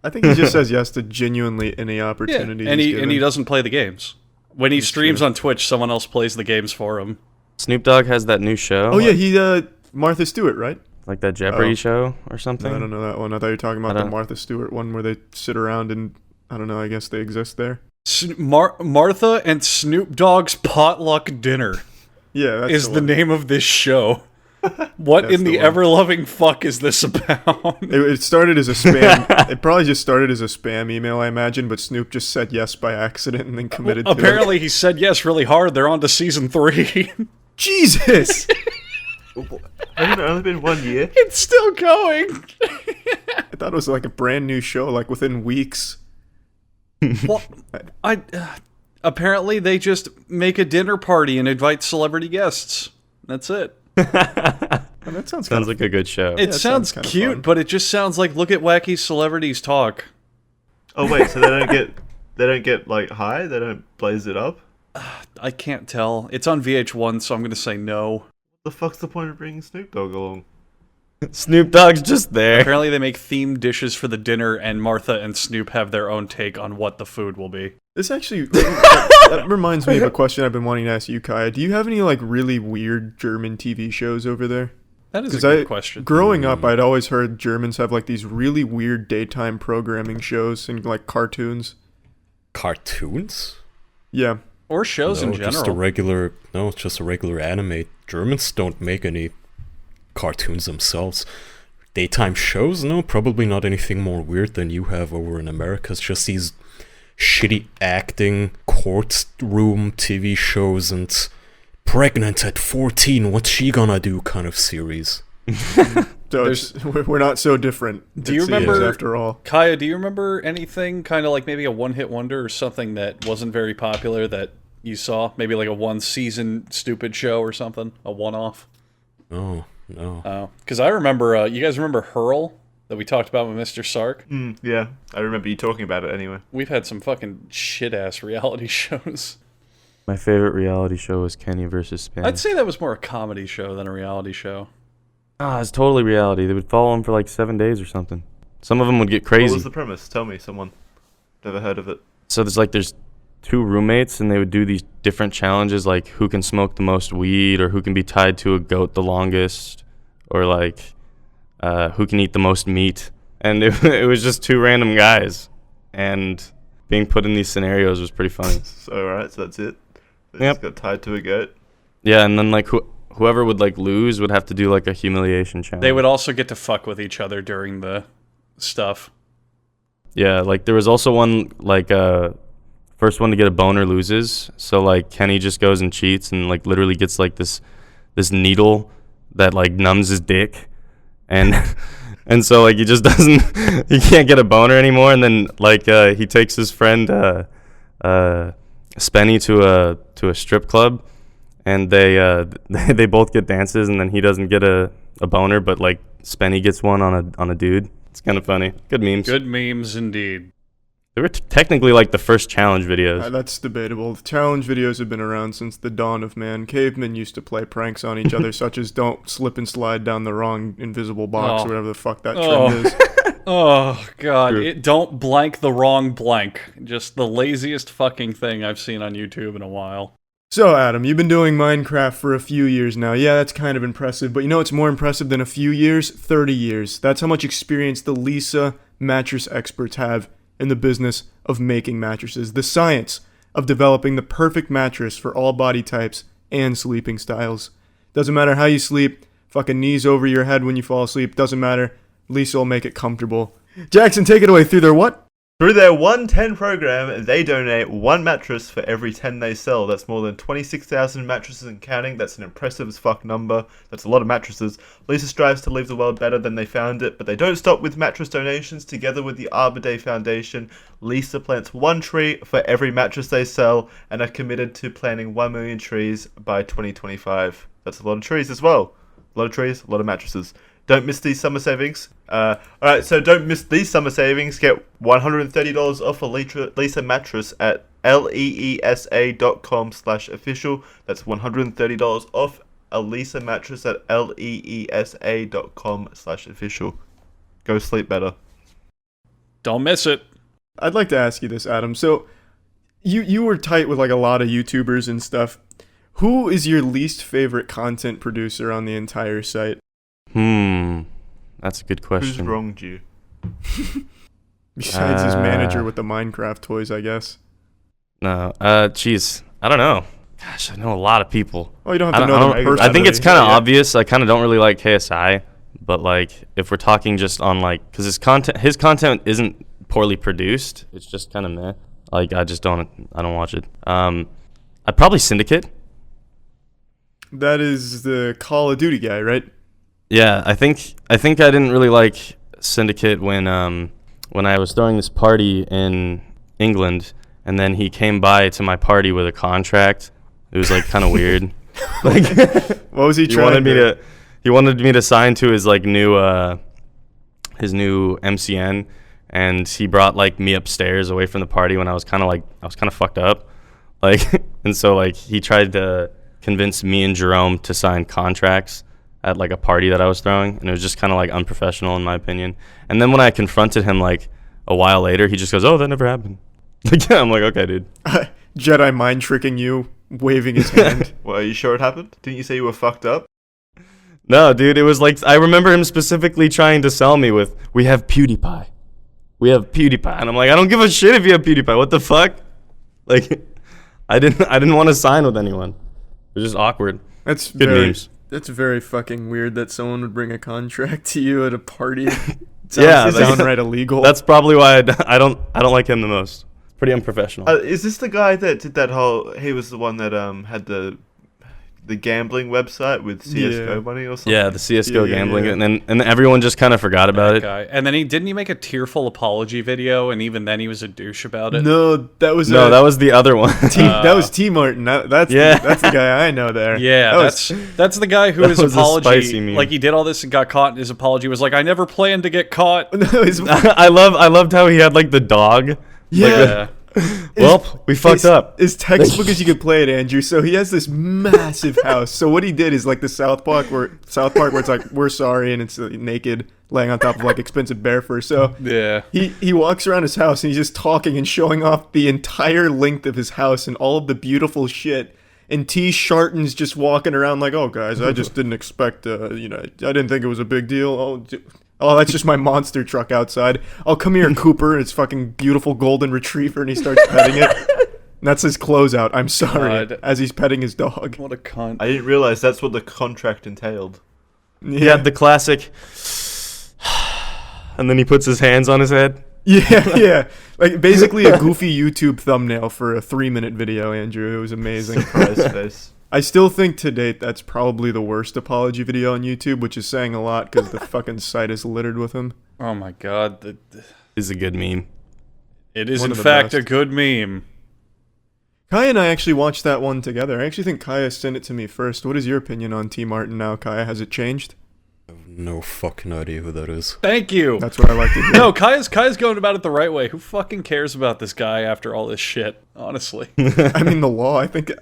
I think he just says yes to genuinely any opportunity. And he doesn't play the games. When he streams on Twitch, someone else plays the games for him. Snoop Dogg has that new show. Oh yeah, he Martha Stewart, right? Like that Jeopardy show or something? No, I don't know that one. I thought you were talking about the Martha Stewart one where they sit around and, I don't know, I guess they exist there. Martha and Snoop Dogg's Potluck Dinner is the name of this show. What in the ever-loving fuck is this about? It started as a spam. It probably just started as a spam email, I imagine, but Snoop just said yes by accident and then committed to it. Apparently he said yes really hard. They're on to season 3. Jesus! Hasn't it only been 1 year? It's still going. I thought it was like a brand new show, like within weeks. Well, apparently they just make a dinner party and invite celebrity guests. That's it. That sounds like a good show. It sounds cute, but it just sounds like look at wacky celebrities talk. Oh wait, so they don't get like high? They don't blaze it up? I can't tell. It's on VH1, so I'm gonna say no. The fuck's the point of bringing Snoop Dogg along? Snoop Dogg's just there. Apparently they make themed dishes for the dinner, and Martha and Snoop have their own take on what the food will be. This actually that reminds me of a question I've been wanting to ask you, Kaya. Do you have any like really weird German TV shows over there? That is a good question. Growing up, I'd always heard Germans have like these really weird daytime programming shows and like cartoons. Cartoons? Yeah. Or shows in general. It's just a regular anime. Germans don't make any cartoons themselves. Daytime shows? No, probably not anything more weird than you have over in America. It's just these shitty acting, courtroom TV shows and pregnant at 14, what's she gonna do kind of series. So we're not so different. Do you remember, after all? Kaya, do you remember anything kind of like maybe a one-hit wonder or something that wasn't very popular that you saw? Maybe like a one-season stupid show or something? A one-off? Oh, no. Oh, because I remember, you guys remember Hurl that we talked about with Mr. Sark? Yeah, I remember you talking about it anyway. We've had some fucking shit-ass reality shows. My favorite reality show was Kenny vs. Spain. I'd say that was more a comedy show than a reality show. It's totally reality. They would follow him for like 7 days or something. Some of them would get crazy. What was the premise? Tell me, someone. Never heard of it. So there's 2 roommates, and they would do these different challenges, like who can smoke the most weed, or who can be tied to a goat the longest, or like who can eat the most meat. And it was just 2 random guys, and being put in these scenarios was pretty funny. So alright, so that's it. They just got tied to a goat. Yeah, and then like whoever would like lose would have to do like a humiliation challenge. They would also get to fuck with each other during the stuff. Yeah, like there was also one like first one to get a boner loses. So like Kenny just goes and cheats and like literally gets like this needle that like numbs his dick, and and so like he just he can't get a boner anymore. And then like he takes his friend Spenny to a strip club, and they both get dances, and then he doesn't get a boner, but like Spenny gets one on a dude. It's kind of funny. Good memes. Good memes indeed. They were technically like the first challenge videos. That's debatable. Challenge videos have been around since the dawn of man. Cavemen used to play pranks on each other, such as don't slip and slide down the wrong invisible box or whatever the fuck that trend is. Oh, God. Don't blank the wrong blank. Just the laziest fucking thing I've seen on YouTube in a while. So, Adam, you've been doing Minecraft for a few years now. Yeah, that's kind of impressive, but you know what's more impressive than a few years? 30 years. That's how much experience the Leesa mattress experts have in the business of making mattresses. The science of developing the perfect mattress for all body types and sleeping styles. Doesn't matter how you sleep, fucking knees over your head when you fall asleep, doesn't matter. Leesa will make it comfortable. Jackson, take it away. Through their what? Through their 110 program, they donate one mattress for every 10 they sell. That's more than 26,000 mattresses and counting. That's an impressive as fuck number. That's a lot of mattresses. Leesa strives to leave the world better than they found it, but they don't stop with mattress donations. Together with the Arbor Day Foundation, Leesa plants one tree for every mattress they sell and are committed to planting 1 million trees by 2025. That's a lot of trees as well. A lot of trees, a lot of mattresses. Don't miss these summer savings. Alright, so don't miss these summer savings. Get $130 off a Leesa mattress at leesa.com/official. That's $130 off a Leesa mattress at leesa.com/official. Go sleep better. Don't miss it. I'd like to ask you this, Adam. So, you were tight with like a lot of YouTubers and stuff. Who is your least favorite content producer on the entire site? That's a good question. Who's wronged you? Besides his manager with the Minecraft toys, I guess. No, jeez, I don't know. Gosh, I know a lot of people. Oh, you don't have to know them personally. I think it's kind of Yeah. obvious. I kind of don't really like KSI, but like if we're talking just on like, because his content isn't poorly produced. It's just kind of meh. Like I don't watch it. I'd probably Syndicate. That is the Call of Duty guy, right? Yeah, I think I didn't really like Syndicate when I was throwing this party in England, and then he came by to my party with a contract. It was like kind of weird. Like, what was he he trying? He wanted me to sign to his like new MCN, and he brought like me upstairs away from the party when I was kind of fucked up, like, and so like he tried to convince me and Jerome to sign contracts at like a party that I was throwing, and it was just kind of like unprofessional in my opinion. And then when I confronted him like a while later, he just goes, "Oh, that never happened." Like, I'm like, okay, dude. Jedi mind tricking you, waving his hand. Well, are you sure it happened? Didn't you say you were fucked up? No, dude, it was like I remember him specifically trying to sell me with, "We have PewDiePie. We have PewDiePie." And I'm like, I don't give a shit if you have PewDiePie. What the fuck? Like, I didn't want to sign with anyone. It was just awkward. That's Good very, memes. That's very fucking weird that someone would bring a contract to you at a party. Yeah, Sounds downright illegal. That's probably why I don't like him the most. Pretty unprofessional. Is this the guy that did that whole? He was the one that had the gambling website with CS:GO Yeah. money or something. Yeah, the CS:GO Yeah, gambling, yeah. and then everyone just kind of forgot about it. Guy. And then didn't he make a tearful apology video, and even then he was a douche about it? No, that was No, that was the other one. that was T Martin. That's the guy I know there. Yeah, that's the guy who that his was a spicy apology, meme. like he did all this and got caught, and his apology was like, "I never planned to get caught." No, his, I loved how he had like the dog. yeah. Well, we fucked up. His textbook is you could play it, Andrew. So he has this massive house. So what he did is like the South Park where it's like, "We're sorry," and it's naked laying on top of like expensive bear fur. So Yeah. he walks around his house and he's just talking and showing off the entire length of his house and all of the beautiful shit. And T. Sharton's just walking around like, "Oh, guys, I just didn't expect, I didn't think it was a big deal. Oh, that's just my monster truck outside. Oh, come here, Cooper." It's fucking beautiful golden retriever, and he starts petting it. And that's his closeout. "I'm sorry," God. as he's petting his dog. What a cunt. I didn't realize that's what the contract entailed. He had the classic, and then he puts his hands on his head. Yeah. Like basically a goofy YouTube thumbnail for a 3-minute video, Andrew. It was amazing. Surprise face. I still think to date that's probably the worst apology video on YouTube, which is saying a lot because the fucking site is littered with them. Oh my god. Is a good meme. It is One in of the fact best. a good meme. Kaya and I actually watched that one together. I actually think Kaya sent it to me first. What is your opinion on T. Martin now, Kaya? Has it changed? No fucking idea who that is. Thank you. That's what I like to hear. No, Kaya's going about it the right way. Who fucking cares about this guy after all this shit? Honestly. I mean, the law, I think...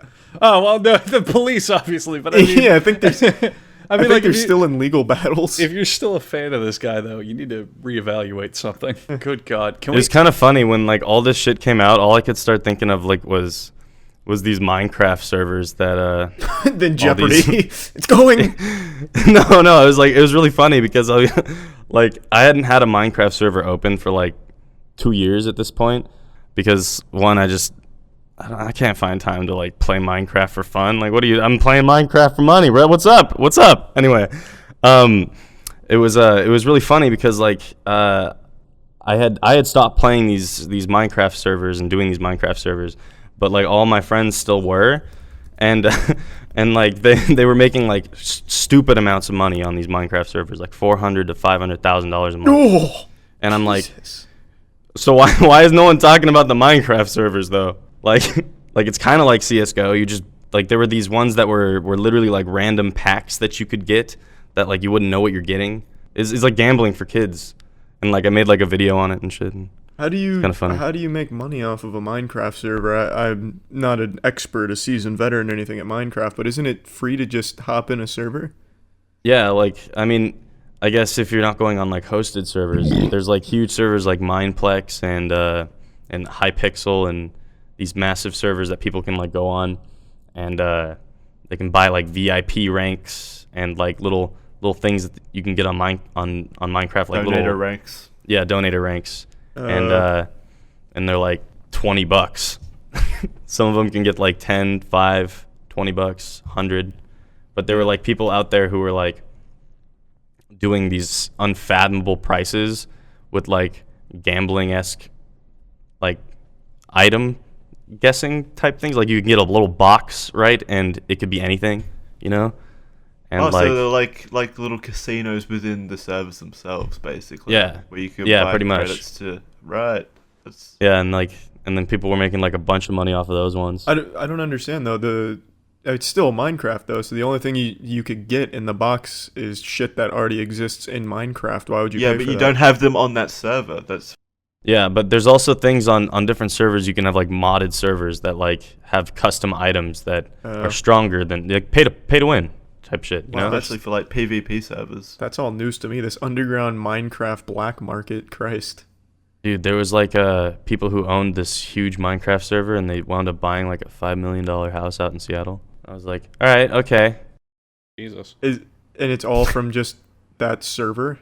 Oh well, no, the police obviously, but I mean, yeah, I think there's... I mean, think like, they're if you- still in legal battles. If you're still a fan of this guy, though, you need to reevaluate something. Good God, can It was kind of funny when like all this shit came out. All I could start thinking of like was these Minecraft servers that then all Jeopardy. these- It's going... no, it was really funny because I hadn't had a Minecraft server open for like 2 years at this point because one, I can't find time to like play Minecraft for fun. Like, I'm playing Minecraft for money, bro. What's up? Anyway, it was really funny because like I had stopped playing these Minecraft servers and doing these Minecraft servers, but like all my friends still were, and and like they were making like stupid amounts of money on these Minecraft servers, like $400,000 to $500,000 a month. Oh, And I'm Jesus. like, so why is no one talking about the Minecraft servers though? Like like it's kind of like CS:GO. You just like there were these ones that were literally like random packs that you could get that like you wouldn't know what you're getting. It's like gambling for kids. And like I made like a video on it and shit. How do you kinda funny. how do you make money off of a Minecraft server? I'm not an expert, a seasoned veteran or anything at Minecraft, but isn't it free to just hop in a server? Yeah, like I mean, I guess if you're not going on like hosted servers, there's like huge servers like Mineplex and Hypixel and these massive servers that people can like go on, and they can buy like VIP ranks and like little things that you can get on Minecraft, like Donator little ranks. yeah, donator ranks, and they're like $20. Some of them can get like 10, 5, $20, 100. But there were like people out there who were like doing these unfathomable prices with like gambling-esque like item guessing type things. Like you can get a little box, right, and it could be anything, you know. And Oh, like, so they're like little casinos within the servers themselves, basically. Yeah. Where you can Yeah, buy pretty much. credits to. Right. That's, yeah, and then people were making like a bunch of money off of those ones. I don't understand though. It's still Minecraft though, so the only thing you could get in the box is shit that already exists in Minecraft. Why would you? yeah, pay but for you that? don't have them on that server. That's Yeah, but there's also things on different servers. You can have like modded servers that like have custom items that are stronger than like pay to win type shit. You know? especially for like PvP servers. That's all news to me. This underground Minecraft black market, Christ. Dude, there was like people who owned this huge Minecraft server, and they wound up buying like a $5 million house out in Seattle. I was like, all right, okay. Jesus. And it's all from just that server.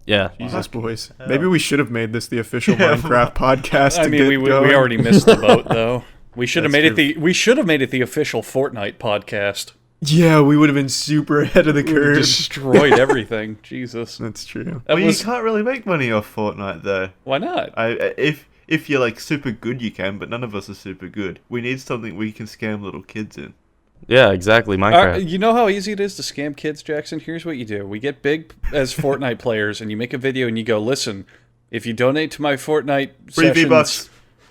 Yeah. Jesus, boys. Maybe we should have made this the official Minecraft podcast. I to mean, get we going. already missed the boat though. We should have That's made it true. we should have made it the official Fortnite podcast. Yeah, we would have been super ahead of the We would've curve. destroyed everything. Jesus. That's true. That Well, was you can't really make money off Fortnite though. why not? If you're like super good, you can, but none of us are super good. We need something we can scam little kids in. Yeah, exactly. Minecraft. You know how easy it is to scam kids, Jackson? Here's what you do. We get big as Fortnite players, and you make a video and you go, listen, if you donate to my Fortnite Free sessions... V-Bucks.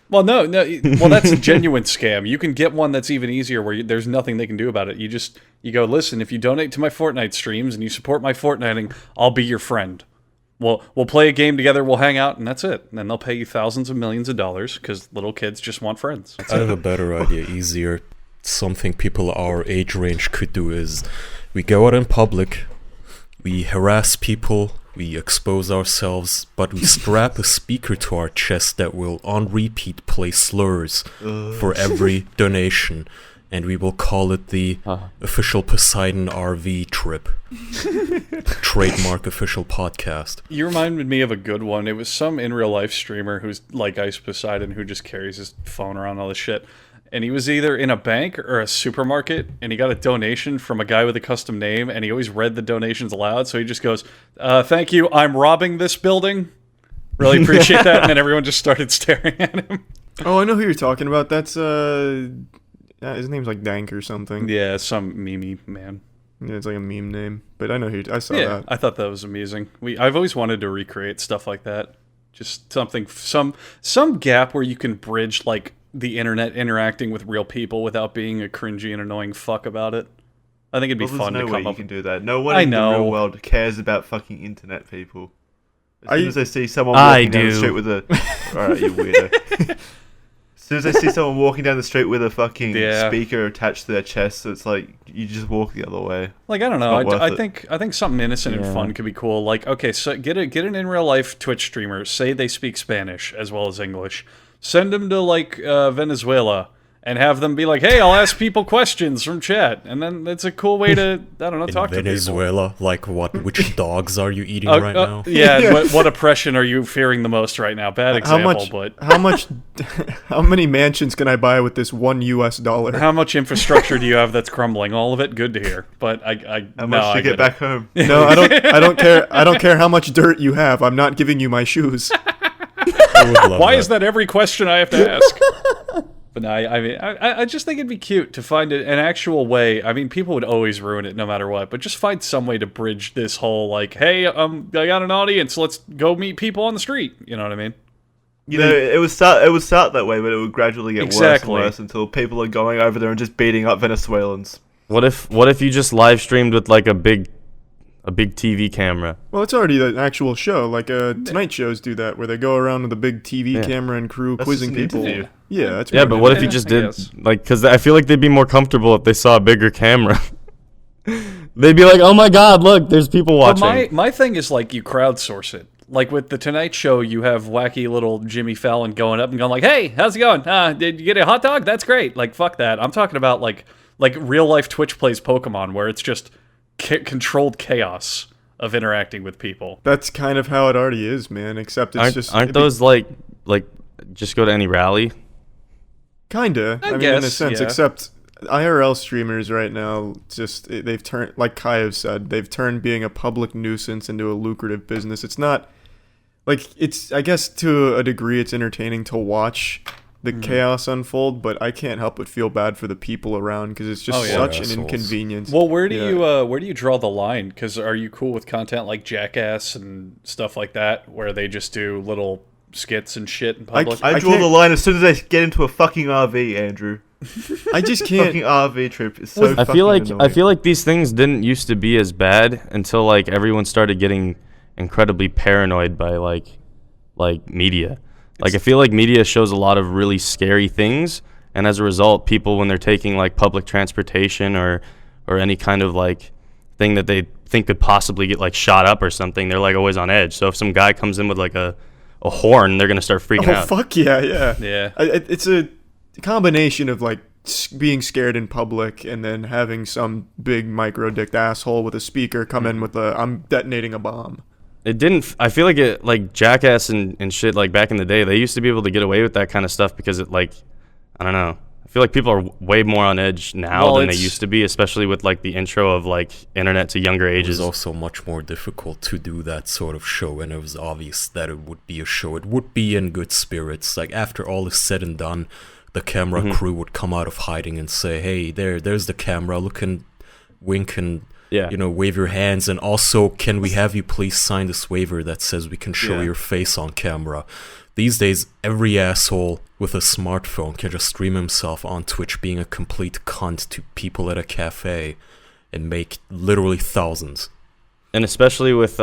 Well, no. Well, that's a genuine scam. You can get one that's even easier where there's nothing they can do about it. You go, listen, if you donate to my Fortnite streams and you support my Fortniting, I'll be your friend. We'll play a game together, we'll hang out, and that's it. And then they'll pay you thousands of millions of dollars because little kids just want friends. I have a better idea, easier. Something people our age range could do is we go out in public, we harass people, we expose ourselves, but we strap a speaker to our chest that will on repeat play slurs for every donation, and we will call it the official Poseidon RV trip. Trademark official podcast. You reminded me of a good one. It was some in real life streamer who's like Ice Poseidon who just carries his phone around all this shit. And he was either in a bank or a supermarket, and he got a donation from a guy with a custom name, and he always read the donations aloud. So he just goes, thank you, I'm robbing this building. Really appreciate that. And then everyone just started staring at him. Oh, I know who you're talking about. That's his name's like Dank or something. Yeah, some meme man. Yeah, it's like a meme name. But I know I saw Yeah, that. I thought that was amusing. I've always wanted to recreate stuff like that. Just something, some gap where you can bridge like the internet interacting with real people without being a cringy and annoying fuck about it. I think it'd be Well, fun there's to no way come you up. can do that. No one I in the know. real world cares about fucking internet people. As I- soon as they see someone I walking down the do. street with a... Alright, you weirdo. As soon as they see someone walking down the street with a fucking Yeah. speaker attached to their chest, it's like, you just walk the other way. Like I don't know. It's not worth I think something innocent and Yeah. fun could be cool. Like okay, so get an in real life Twitch streamer. Say they speak Spanish as well as English. Send them to like Venezuela and have them be like, hey, I'll ask people questions from chat. And then that's a cool way to, I don't know, In talk to people. Venezuela, like which dogs are you eating right now? Yeah, what oppression are you fearing the most right now? Bad example, but how many mansions can I buy with this $1 US? how much infrastructure do you have that's crumbling? All of it? Good to hear. But How much to get back home? No, I don't care. I don't care how much dirt you have. I'm not giving you my shoes. I would love Why is that every question I have to ask? But no, I just think it'd be cute to find an actual way. I mean, people would always ruin it no matter what, but just find some way to bridge this whole, like, hey, I got an audience, let's go meet people on the street. You know what I mean? You know, it would start that way, but it would gradually get worse and worse until people are going over there and just beating up Venezuelans. What if you just live streamed with like a big TV camera? Well, it's already an actual show. Like Tonight shows do that, where they go around with a big TV camera and crew quizzing people. Interview. Yeah, that's Yeah, but what if you just did like? Because I feel like they'd be more comfortable if they saw a bigger camera. They'd be like, "Oh my God, look, there's people watching." But my thing is like you crowdsource it. Like with the Tonight Show, you have wacky little Jimmy Fallon going up and going like, "Hey, how's it going? Did you get a hot dog? That's great." Like fuck that. I'm talking about like real life Twitch plays Pokemon, where it's just controlled chaos of interacting with people. That's kind of how it already is, man. Except it's aren't those like just go to any rally? Kinda. I mean, in a sense, except IRL streamers right now they've turned, like Kaiev said, they've turned being a public nuisance into a lucrative business. It's not like I guess to a degree it's entertaining to watch the chaos unfold, but I can't help but feel bad for the people around because it's just such an inconvenience. Well, where do you draw the line? Because are you cool with content like Jackass and stuff like that, where they just do little skits and shit in public? I draw the line as soon as they get into a fucking RV, Andrew. I just can't. Fucking RV trip is so I feel like annoying. these things didn't used to be as bad until like everyone started getting incredibly paranoid by like media. Like I feel like media shows a lot of really scary things, and as a result, people when they're taking like public transportation or any kind of like thing that they think could possibly get like shot up or something, they're like always on edge. So if some guy comes in with like a horn, they're gonna start freaking out. Oh fuck yeah. Yeah. It's a combination of like being scared in public and then having some big micro-dicked asshole with a speaker come in with I'm detonating a bomb. It didn't. I feel like it, like Jackass and shit. Like back in the day, they used to be able to get away with that kind of stuff because it, like, I don't know. I feel like people are way more on edge now than they used to be, especially with like the intro of like internet to younger ages. It was also much more difficult to do that sort of show, and it was obvious that it would be a show. It would be in good spirits. Like after all is said and done, the camera crew would come out of hiding and say, "Hey, there's the camera. Look and wink and." Yeah. You know, wave your hands, and also, can we have you please sign this waiver that says we can show your face on camera? These days, every asshole with a smartphone can just stream himself on Twitch being a complete cunt to people at a cafe and make literally thousands. And especially with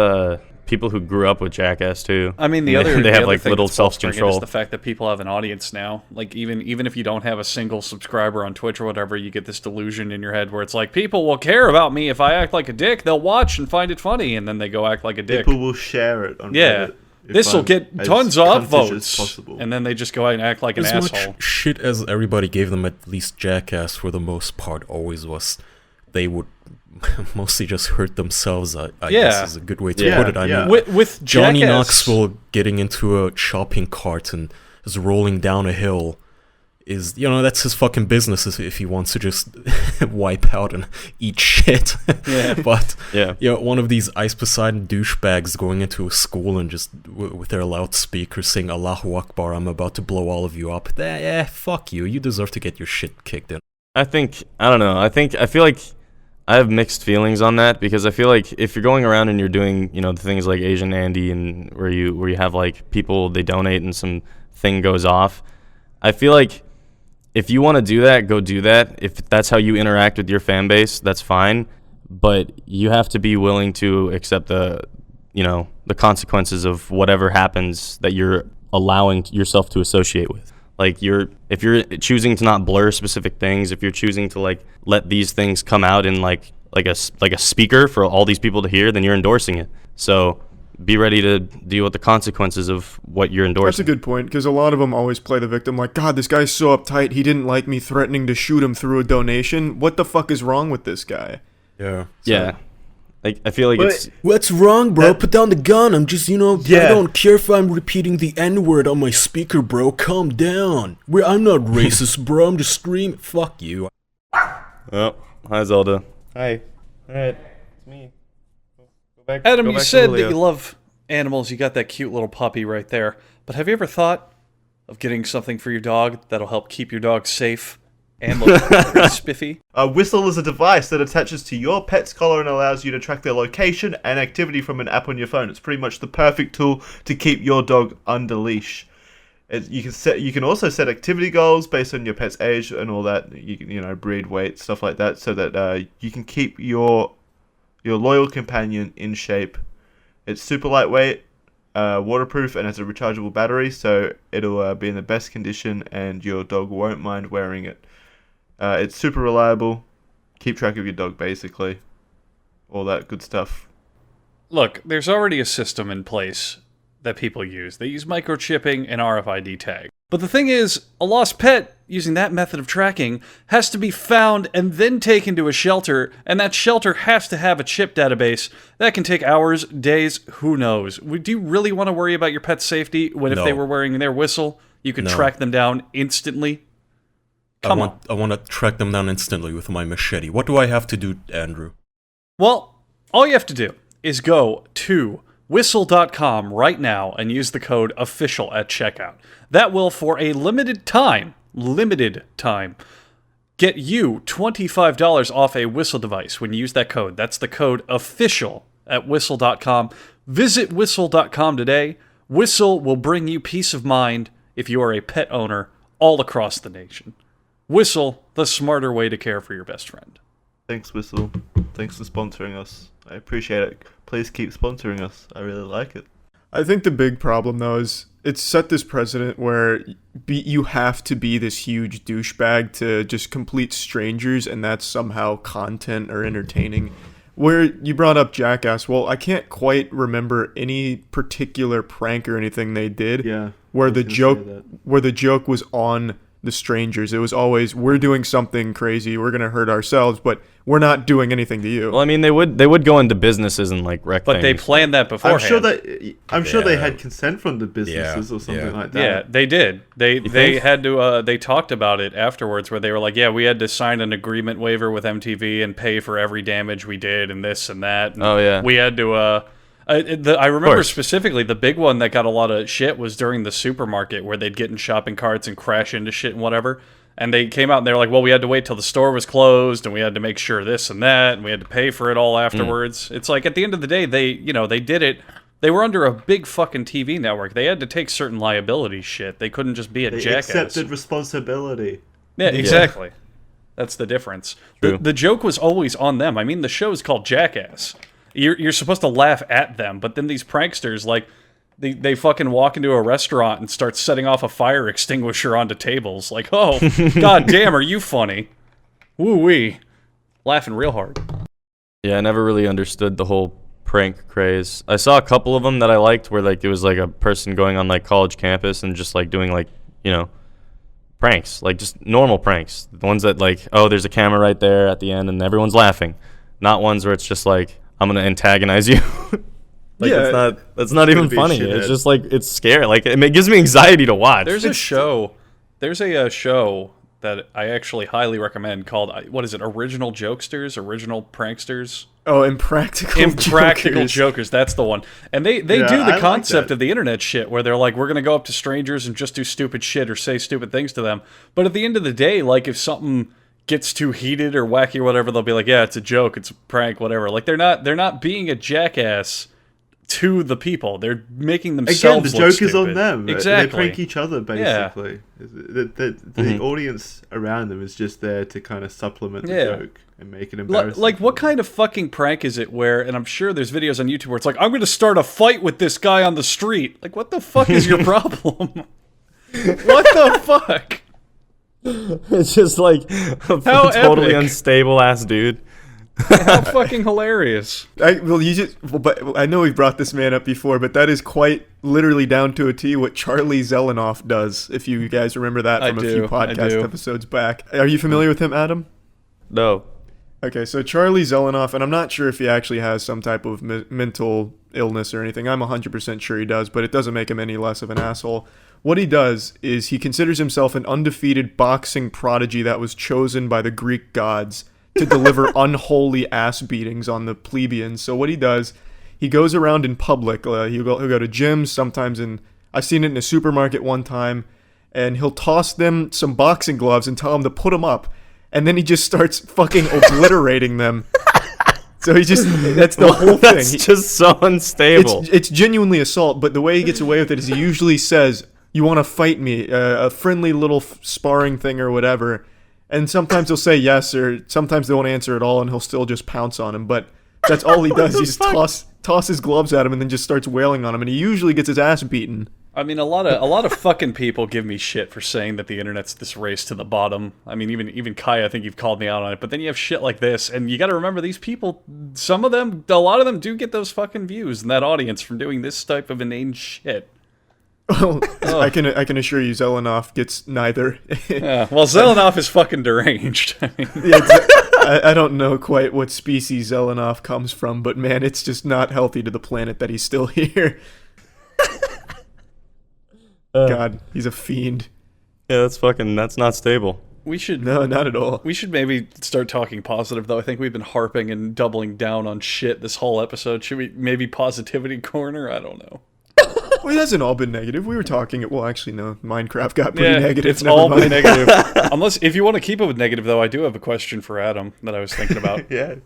people who grew up with Jackass too. I mean, they have like thing little that's bolstering it self-control. is the fact that people have an audience now. Like even if you don't have a single subscriber on Twitch or whatever, you get this delusion in your head where it's like people will care about me if I act like a dick. They'll watch and find it funny, and then they go act like a dick. People will share it on Reddit. This will get tons of upvotes, possible. and then they just go out and act like an As asshole. much shit as everybody gave them, at least Jackass for the most part always was, they would mostly just hurt themselves, I guess is a good way to put it. I mean, with Johnny Jackass, Knoxville getting into a shopping cart and just rolling down a hill is, you know, that's his fucking business if he wants to just wipe out and eat shit. But, you know, one of these Ice Poseidon douchebags going into a school and just with their loudspeakers saying, Allahu Akbar, I'm about to blow all of you up. Fuck you. You deserve to get your shit kicked in. I don't know. I feel like I have mixed feelings on that because I feel like if you're going around and you're doing, you know, the things like Asian Andy and where you have like people, they donate and some thing goes off, I feel like if you want to do that, go do that. If that's how you interact with your fan base, that's fine. But you have to be willing to accept the consequences of whatever happens that you're allowing yourself to associate with. Like if you're choosing to not blur specific things, if you're choosing to like let these things come out in like a speaker for all these people to hear, then you're endorsing it. So be ready to deal with the consequences of what you're endorsing. That's a good point, because a lot of them always play the victim, like, God, this guy's so uptight, he didn't like me threatening to shoot him through a donation. What the fuck is wrong with this guy? Yeah. Yeah. Like, I feel like it's... What's wrong, bro? Put down the gun. I'm just, I don't care if I'm repeating the N-word on my speaker, bro. Calm down. I'm not racist, bro. I'm just screaming. Fuck you. Oh, hi, Zelda. Hi. Alright, it's me. Adam, Go you back to said that Julio. you love animals. You got that cute little puppy right there. But have you ever thought of getting something for your dog that'll help keep your dog safe and look pretty spiffy? A whistle is a device that attaches to your pet's collar and allows you to track their location and activity from an app on your phone. It's pretty much the perfect tool to keep your dog under leash. You can also set activity goals based on your pet's age and all that. You can, breed, weight, stuff like that, so that you can keep your loyal companion in shape. It's super lightweight, waterproof, and has a rechargeable battery, so it'll be in the best condition, and your dog won't mind wearing it. It's super reliable. Keep track of your dog, basically. All that good stuff. Look, there's already a system in place that people use. They use microchipping and RFID tag. But the thing is, a lost pet, using that method of tracking, has to be found and then taken to a shelter, and that shelter has to have a chip database. That can take hours, days, who knows. Do you really want to worry about your pet's safety when if they were wearing their whistle, you could track them down instantly? I want to track them down instantly with my machete. What do I have to do, Andrew? Well, all you have to do is go to whistle.com right now and use the code OFFICIAL at checkout. That will, for a limited time, get you $25 off a Whistle device when you use that code. That's the code OFFICIAL at whistle.com. Visit whistle.com today. Whistle will bring you peace of mind if you are a pet owner all across the nation. Whistle, the smarter way to care for your best friend. Thanks, Whistle. Thanks for sponsoring us. I appreciate it. Please keep sponsoring us. I really like it. I think the big problem, though, is it's set this precedent where you have to be this huge douchebag to just complete strangers, and that's somehow content or entertaining. Where you brought up Jackass, well, I can't quite remember any particular prank or anything they did where the joke was on the strangers. It was always, we're doing something crazy, we're gonna hurt ourselves, but we're not doing anything to you. Well, I mean, they would go into businesses and like wreck But things. they planned that beforehand. I'm sure they had consent from the businesses or something like that. Yeah, they did. They had to. They talked about it afterwards, where they were like, "Yeah, we had to sign an agreement waiver with MTV and pay for every damage we did, and this and that." And we had to. I remember specifically the big one that got a lot of shit was during the supermarket where they'd get in shopping carts and crash into shit and whatever. And they came out and they were like, well, we had to wait till the store was closed and we had to make sure this and that and we had to pay for it all afterwards. It's like at the end of the day, they did it. They were under a big fucking TV network. They had to take certain liability shit. They couldn't just be a jackass. They accepted responsibility. Yeah, exactly. That's the difference. The joke was always on them. I mean, the show is called Jackass. You're supposed to laugh at them, but then these pranksters, like, they fucking walk into a restaurant and start setting off a fire extinguisher onto tables. Like, oh, god damn, are you funny? Woo-wee. Laughing real hard. Yeah, I never really understood the whole prank craze. I saw a couple of them that I liked where, like, it was, like, a person going on, like, college campus and just, like, doing, like, pranks. Like, just normal pranks. The ones that, like, oh, there's a camera right there at the end and everyone's laughing. Not ones where it's just, like, I'm gonna antagonize you. Like, that's not even funny. It's just like, it's scary. Like, it gives me anxiety to watch. There's a show that I actually highly recommend called, what is it, Original Jokesters? Original Pranksters? Oh, Impractical Jokers, that's the one. And they do the concept of the internet shit where they're like, we're gonna go up to strangers and just do stupid shit or say stupid things to them. But at the end of the day, like, if something gets too heated or wacky or whatever, they'll be like, yeah, it's a joke, it's a prank, whatever. Like, they're not being a jackass to the people. They're making themselves the look joke stupid. is on them. Exactly. They prank each other, basically. Yeah. The audience around them is just there to kind of supplement the joke and make it embarrassing. Like, what kind of fucking prank is it where, and I'm sure there's videos on YouTube where it's like, I'm going to start a fight with this guy on the street. Like, what the fuck is your problem? What the fuck? It's just like a totally unstable ass dude. How fucking hilarious. But I know we've brought this man up before, but that is quite literally down to a T what Charlie Zelenoff does, if you guys remember that from a few podcast episodes back. Are you familiar with him, Adam? No. Okay, so Charlie Zelenoff, and I'm not sure if he actually has some type of mental illness or anything. I'm 100% sure he does, but it doesn't make him any less of an asshole. What he does is he considers himself an undefeated boxing prodigy that was chosen by the Greek gods to deliver unholy ass beatings on the plebeians. So what he does, he goes around in public. He'll go to gyms, sometimes I've seen it in a supermarket one time, and he'll toss them some boxing gloves and tell them to put them up. And then he just starts fucking obliterating them. So that's the whole thing. That's just so unstable. It's genuinely assault, but the way he gets away with it is he usually says, "You want to fight me?" A friendly little sparring thing or whatever. And sometimes he'll say yes, or sometimes they won't answer at all, and he'll still just pounce on him. But that's all he does. He just toss his gloves at him and then just starts wailing on him. And he usually gets his ass beaten. I mean, a lot of fucking people give me shit for saying that the internet's this race to the bottom. I mean, even Kai, I think you've called me out on it. But then you have shit like this, and you got to remember these people. A lot of them do get those fucking views and that audience from doing this type of inane shit. Well, I can assure you, Zelenoff gets neither. Yeah, well, Zelenoff is fucking deranged. I mean, I don't know quite what species Zelenoff comes from, but man, it's just not healthy to the planet that he's still here. God, he's a fiend. Yeah, that's not stable. No, not at all. We should maybe start talking positive, though. I think we've been harping and doubling down on shit this whole episode. Should we maybe positivity corner? I don't know. Well, it hasn't all been negative. We were talking. Well, actually, no. Minecraft got pretty negative. It's all been negative. If you want to keep it with negative, though, I do have a question for Adam that I was thinking about. Yeah.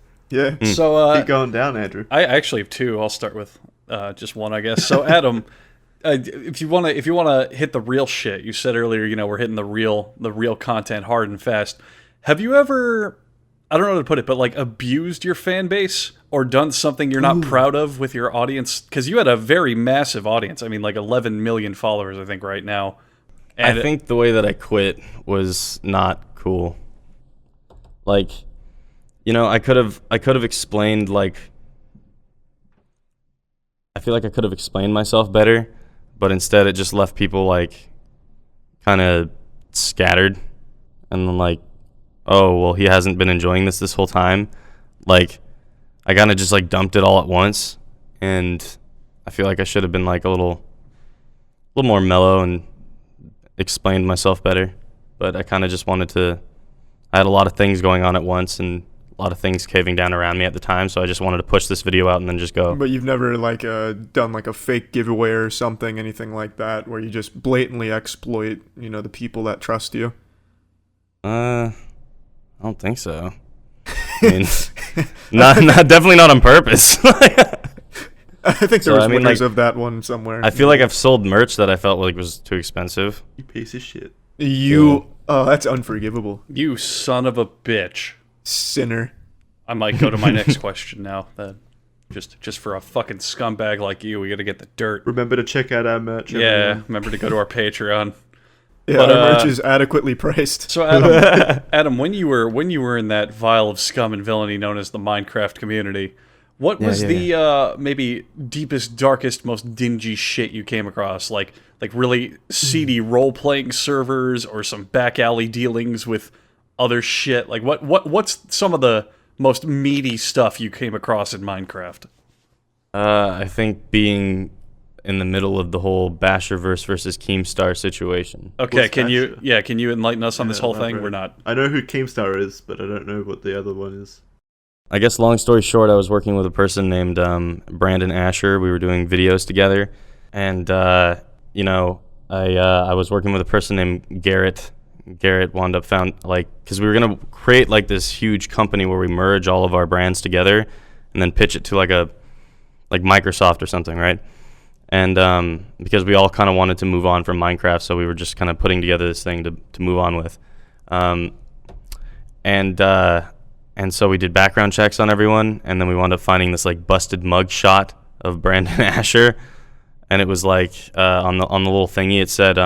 So keep going down, Andrew. I actually have two. I'll start with just one, I guess. So Adam, if you want to hit the real shit, you said earlier, we're hitting the real content hard and fast. Have you ever, I don't know how to put it, but like abused your fan base or done something you're not proud of with your audience? Because you had a very massive audience. I mean, like 11 million followers, I think, right now. And I think the way that I quit was not cool. Like, I could have explained, like, I feel like I could have explained myself better, but instead it just left people, like, kind of scattered. And then, like, oh, well, he hasn't been enjoying this whole time. Like, I kind of just, like, dumped it all at once. And I feel like I should have been, like, a little more mellow and explained myself better. But I kind of just I had a lot of things going on at once and a lot of things caving down around me at the time, so I just wanted to push this video out and then just go. But you've never done like a fake giveaway or something, anything like that, where you just blatantly exploit, the people that trust you? I don't think so. I mean, definitely not on purpose. I think there was winners of that one somewhere. I feel like I've sold merch that I felt like was too expensive. You piece of shit. Oh, that's unforgivable. You son of a bitch. Sinner. I might go to my next question now. Just for a fucking scumbag like you, we got to get the dirt. Remember to check out our merch. Yeah, remember to go to our Patreon. Yeah, our merch is adequately priced. So Adam, when you were in that vial of scum and villainy known as the Minecraft community, what was the maybe deepest, darkest, most dingy shit you came across? Like really seedy role-playing servers or some back alley dealings with other shit? Like what's some of the most meaty stuff you came across in Minecraft? I think being in the middle of the whole Basherverse versus Keemstar situation. Okay, can you enlighten us on this whole thing? Right. We're not. I know who Keemstar is, but I don't know what the other one is. I guess long story short, I was working with a person named Brandon Asher. We were doing videos together, and I was working with a person named Garrett. Garrett wound up because we were gonna create like this huge company where we merge all of our brands together, and then pitch it to like Microsoft or something, right? And because we all kind of wanted to move on from Minecraft, so we were just kind of putting together this thing to move on with. And so we did background checks on everyone, and then we wound up finding this like busted mug shot of Brandon Asher, and it was like on the little thingy it said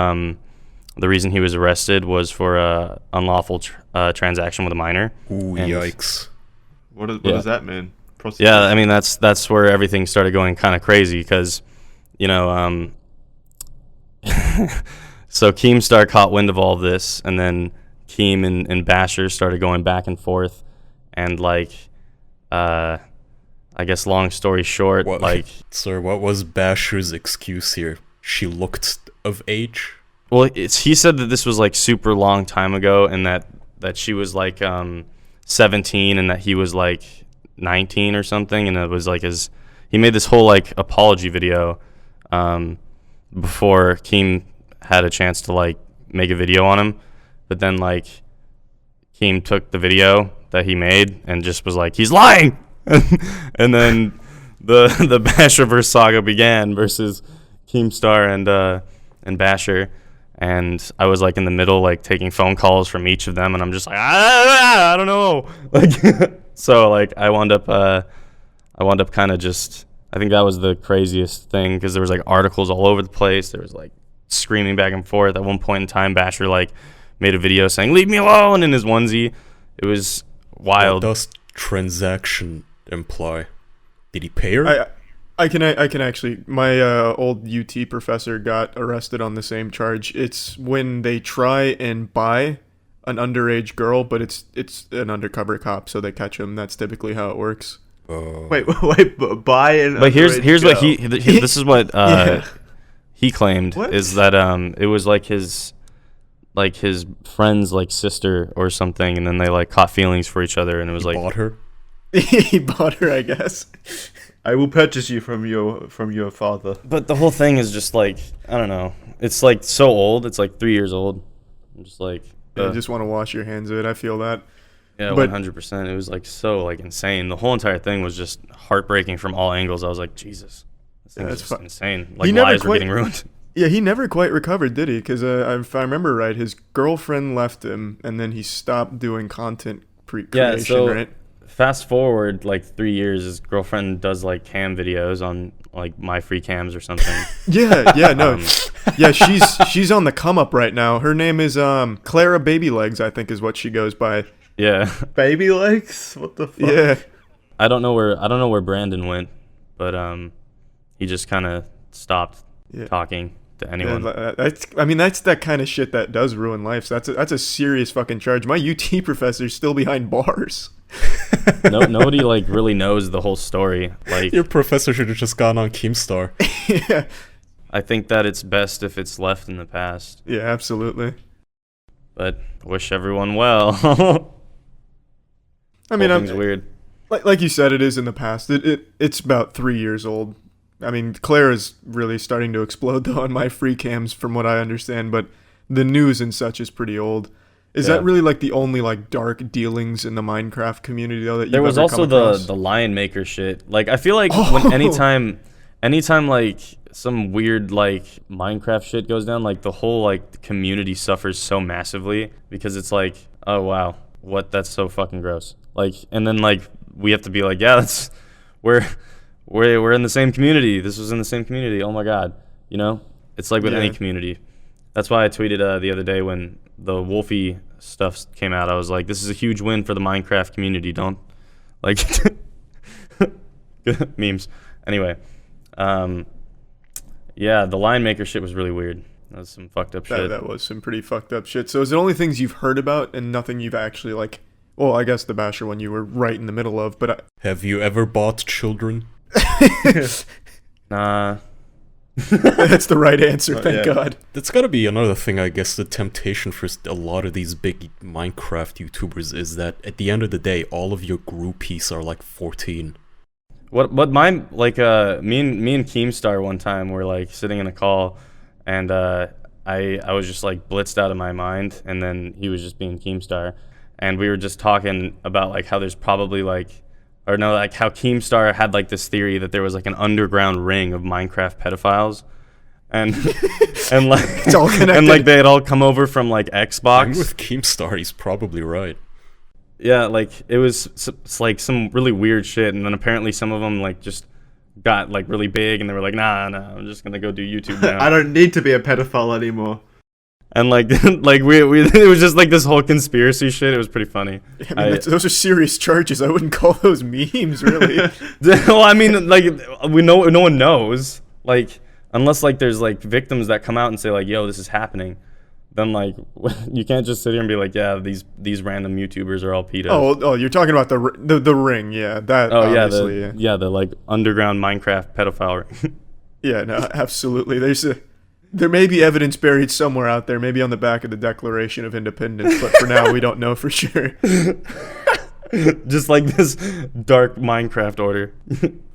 the reason he was arrested was for unlawful transaction with a minor. Ooh, yikes! What Yeah. does that mean? Yeah, I mean that's where everything started going kind of crazy because, you know, so Keemstar caught wind of all of this, and then Keem and Basher started going back and forth, and like, I guess long story short, What, like, sir, what was Basher's excuse here? She looked of age? well, he said that this was like super long time ago, and that she was like 17, and that he was like 19 or something, and it was like he made this whole like apology video before Keem had a chance to like make a video on him, but then like Keem took the video that he made and just was like, he's lying. And then the Basherverse saga began versus Keemstar and Basher, and I was like in the middle, like taking phone calls from each of them, and I'm just like, I don't know, like. So like I wound up kind of just, I think that was the craziest thing, because there was like articles all over the place. There was like screaming back and forth. At one point in time, Basher like made a video saying "leave me alone" in his onesie. It was wild. What does transaction imply? Did he pay her? I can actually. My old UT professor got arrested on the same charge. It's when they try and buy an underage girl, but it's an undercover cop, so they catch him. That's typically how it works. Wait, buy an. But here's underage what girl. this is what Yeah. he claimed. What? Is that it was like his friend's like sister or something, and then they like caught feelings for each other, and it was like, Bought her? He bought her, I guess. I will purchase you from your father. but the whole thing is just like, I don't know, it's like so old. It's like 3 years old. I'm just like, I just want to wash your hands of it. I feel that. yeah, but- 100%. It was like so like insane. The whole entire thing was just heartbreaking from all angles. I was like, Jesus, this thing Yeah, is it's just fu- insane. He Like never lives were quite- getting ruined. Yeah, he never quite recovered, did he? Because if I remember right, his girlfriend left him, and then he stopped doing content creation, so right? fast forward like 3 years, his girlfriend does like cam videos on like My Free Cams or something. Yeah, no. Um, Yeah, she's on the come up right now. Her name is Clara Baby Legs, I think is what she goes by. Yeah, Baby legs? What the fuck? Yeah. I don't know where Brandon went, but he just kind of stopped Yeah. talking to Yeah, anyone. that's that kind of shit that does ruin life. So that's a serious fucking charge. My UT professor's still behind bars. Nobody like really knows the whole story. Like, Your professor should have just gone on Keemstar. Yeah, I think that it's best if it's left in the past. yeah, absolutely. But wish everyone well. I mean, Whole thing's weird. like you said, it is in the past. It's about 3 years old. I mean, Claire is really starting to explode though on My Free Cams, from what I understand. But the news and such is pretty old. Is Yeah. that really like the only like dark dealings in the Minecraft community though that you've There was ever also come across? the Lion Maker shit. Like, I feel like Oh. when anytime like some weird like Minecraft shit goes down, like the whole like community suffers so massively, because it's like, oh wow, that's so fucking gross. Like, and then like we have to be like, yeah, that's we're in the same community. This was in the same community. Oh my god, you know, it's like with any Yeah. community. That's why I tweeted the other day when the Wolfie stuff came out. I was like, this is a huge win for the Minecraft community. Don't like memes. Anyway, yeah, the Lion Maker shit was really weird. That was some fucked up shit. That was some pretty fucked up shit. So is it only things you've heard about and nothing you've actually like? Well, I guess the Basher one you were right in the middle of, but Have you ever bought children? Nah. that's the right answer. Thank yeah. God. That's gotta be another thing, I guess. The temptation for a lot of these big Minecraft YouTubers is that at the end of the day, all of your groupies are like 14. What mine, like me and Keemstar one time were like sitting in a call, and I was just like blitzed out of my mind, and then he was just being Keemstar, and we were just talking about like how there's probably like, or no, like how Keemstar had like this theory that there was like an underground ring of Minecraft pedophiles, and and like It's all connected. and like they had all come over from like I'm Xbox. with Keemstar, he's probably right. Yeah, like it's like some really weird shit, and then apparently some of them like just got like really big, and they were like, nah, I'm just gonna go do YouTube now. I don't need to be a pedophile anymore. And like like we it was just like this whole conspiracy shit. It was pretty funny. I mean, those are serious charges. I wouldn't call those memes, really. Well, I mean, like no one knows. Like unless like there's like victims that come out and say like, "Yo, this is happening." Then like you can't just sit here and be like, "Yeah, these random YouTubers are all pedos." Oh, you're talking about the ring, yeah. That. Oh obviously, the like underground Minecraft pedophile ring. Yeah, no, absolutely. There may be evidence buried somewhere out there, maybe on the back of the Declaration of Independence, but for now we don't know for sure. Just like this dark Minecraft order.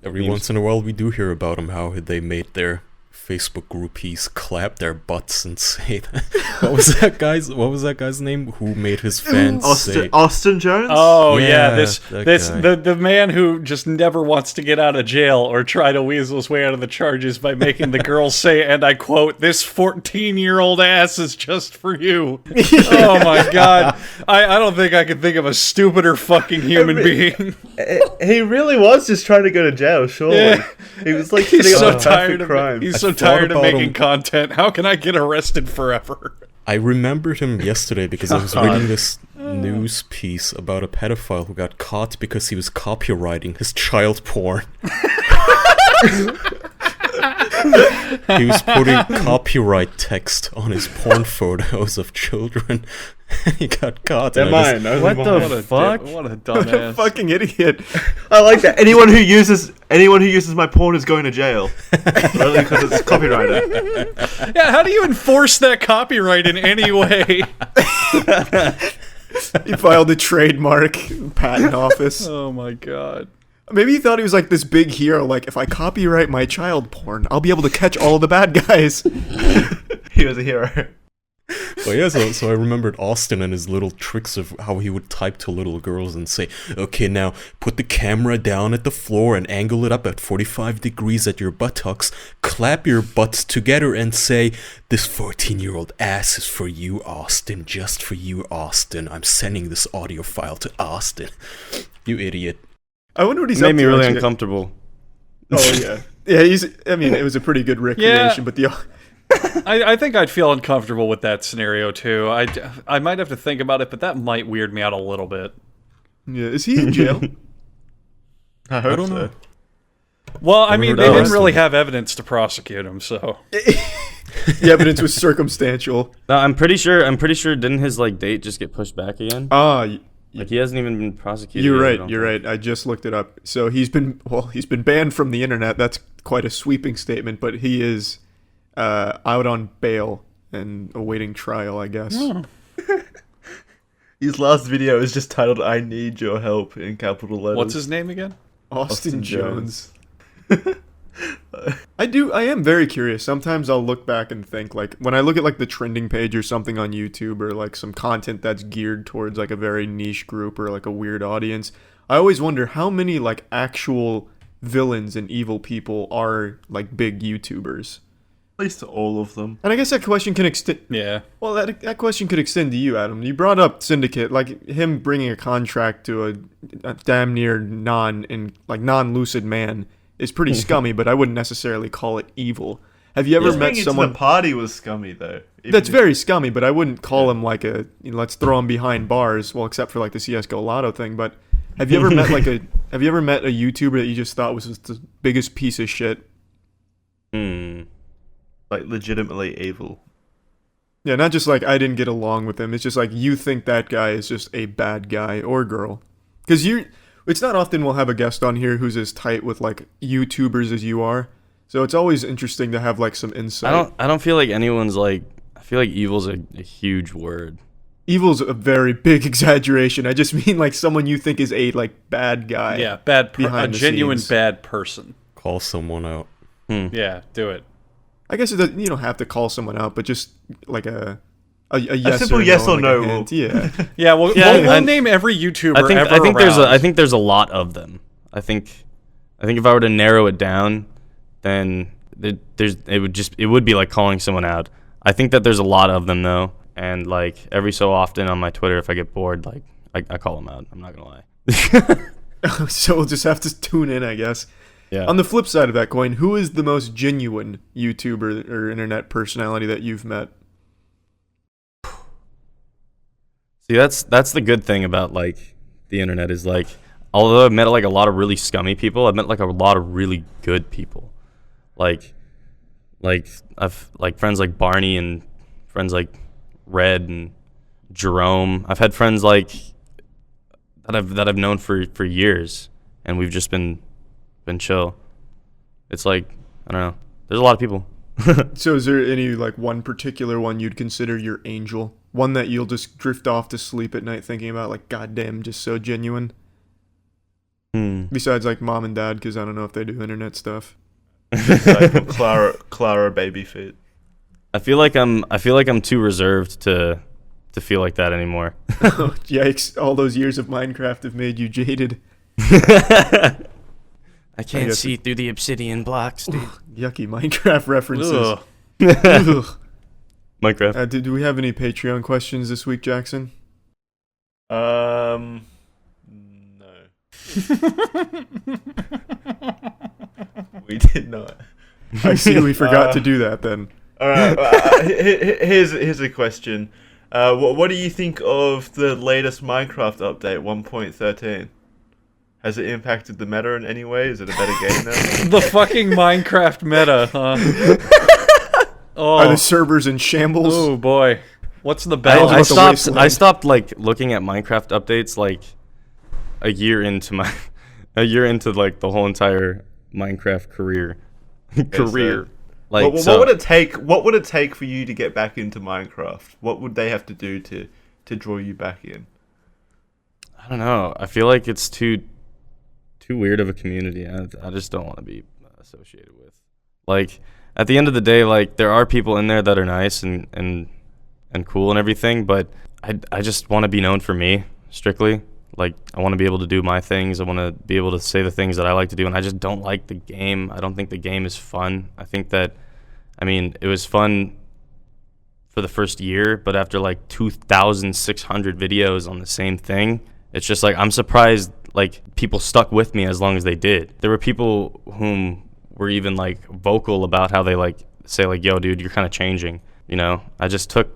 Every once in a while we do hear about them, how they made their Facebook groupies clap their butts and say that. What was that guy's name who made his fans say Austin Jones? Oh yeah, Yeah, that guy. the man who just never wants to get out of jail or try to weasel his way out of the charges by making the girls say, and I quote, "This 14-year-old ass is just for you." Oh my god, I don't think I could think of a stupider fucking human being. He really was just trying to go to jail, surely. Yeah. He was like He's sitting so on a tired perfect of crime. He's so thought tired of about making him. content. How can I get arrested forever? I remembered him yesterday because I was reading this news piece about a pedophile who got caught because he was copywriting his child porn. He was putting copyright text on his porn photos of children. He got caught. They're and I just- mine. What the fuck? What a What a dumbass. fucking idiot. I like that. Anyone who uses my porn is going to jail. Only because it's copyrighted. Yeah, how do you enforce that copyright in any way? He filed a trademark patent office. Oh my god. Maybe he thought he was like this big hero, like, if I copyright my child porn, I'll be able to catch all of the bad guys. He was a hero. But yeah, so I remembered Austin and his little tricks of how he would type to little girls and say, "Okay, now put the camera down at the floor and angle it up at 45 degrees at your buttocks. Clap your butts together and say, 'This 14-year-old ass is for you, Austin. Just for you, Austin. I'm sending this audio file to Austin.'" You idiot. I wonder what he's It made up me to, really actually. uncomfortable. Oh, yeah. Yeah, I mean, it was a pretty good recreation, but I think I'd feel uncomfortable with that scenario too. I might have to think about it, but that might weird me out a little bit. yeah, is he in jail? I hope don't so. know. Well, I mean, heard they of didn't it. really have evidence to prosecute him, so. The evidence was circumstantial. No, I'm pretty sure. Didn't his like date just get pushed back again? Ah, Like he hasn't even been prosecuted. you're yet, I right. don't You're think. right. I just looked it up. So he's been banned from the internet. That's quite a sweeping statement, but he is out on bail and awaiting trial, I guess. His last video is just titled "I Need Your Help" in capital letters. What's his name again? Austin Austin Jones. I am very curious. Sometimes I'll look back and think, like, when I look at like the trending page or something on YouTube or like some content that's geared towards like a very niche group or like a weird audience, I always wonder how many like actual villains and evil people are like big YouTubers. At least all of them. And I guess that question can extend. Yeah. Well, that question could extend to you, Adam. You brought up Syndicate, like him bringing a contract to a damn near non-lucid man is pretty scummy, but I wouldn't necessarily call it evil. Have you ever Just met bringing it to someone the party was scummy though. Even that's if- very scummy? But I wouldn't call him like let's throw him behind bars. Well, except for like the CS:GO Lotto thing. But have you ever met have you ever met a YouTuber that you just thought was just the biggest piece of shit? like legitimately evil. Yeah, not just like I didn't get along with him. It's just like you think that guy is just a bad guy or girl. Because it's not often we'll have a guest on here who's as tight with like YouTubers as you are. So it's always interesting to have like some insight. I don't feel like anyone's like. I feel like evil's a huge word. Evil's a very big exaggeration. I just mean like someone you think is a like bad guy. Yeah, a behind the genuine scenes. bad person. Call someone out. Yeah, do it. I guess you don't have to call someone out, but just like a yes simple or yes no, or like no a will- hint. Yeah. Yeah, we'll name every YouTuber I think ever there's a lot of them. I think if I were to narrow it down, then it would be like calling someone out. I think that there's a lot of them though, and like every so often on my Twitter, if I get bored, like I call them out. I'm not gonna lie. So we'll just have to tune in, I guess. Yeah. On the flip side of that coin, who is the most genuine YouTuber or internet personality that you've met? See, that's the good thing about like the internet is like, although I've met like a lot of really scummy people, I've met like a lot of really good people. Like I've like friends like Barney and friends like Red and Jerome. I've had friends like that I've known for years, and we've just been chill. It's like, I don't know. There's a lot of people. So is there any like one particular one you'd consider your angel? One that you'll just drift off to sleep at night thinking about, like, goddamn, just so genuine? Besides like mom and dad, because I don't know if they do internet stuff. Like Clara baby feet. I feel like I'm too reserved to feel like that anymore. Oh, yikes. All those years of Minecraft have made you jaded. I can't guess see through the obsidian blocks, dude. Yucky Minecraft references. Ugh. Ugh. Minecraft. Do we have any Patreon questions this week, Jackson? No. We did not. I see we forgot to do that then. All right. Here's a question. What do you think of the latest Minecraft update, 1.13? Has it impacted the meta in any way? Is it a better game now? The fucking Minecraft meta, huh? Are the Oh, servers in shambles? oh boy. What's the I balance? the stopped. wasteland. I stopped like looking at Minecraft updates like a year into like the whole entire Minecraft career. so- Like what so, would it take? What would it take for you to get back into Minecraft? What would they have to do to draw you back in? I don't know. I feel like it's too weird of a community. I just don't want to be associated with. Like at the end of the day, like there are people in there that are nice and cool and everything, but I just want to be known for me strictly. Like I want to be able to do my things. I want to be able to say the things that I like to do, and I just don't like the game. I don't think the game is fun. I think that, I mean, it was fun for the first year, but after like 2,600 videos on the same thing, it's just like I'm surprised like people stuck with me as long as they did. There were people whom were even like vocal about how they like say like, yo dude, you're kind of changing, you know. I just took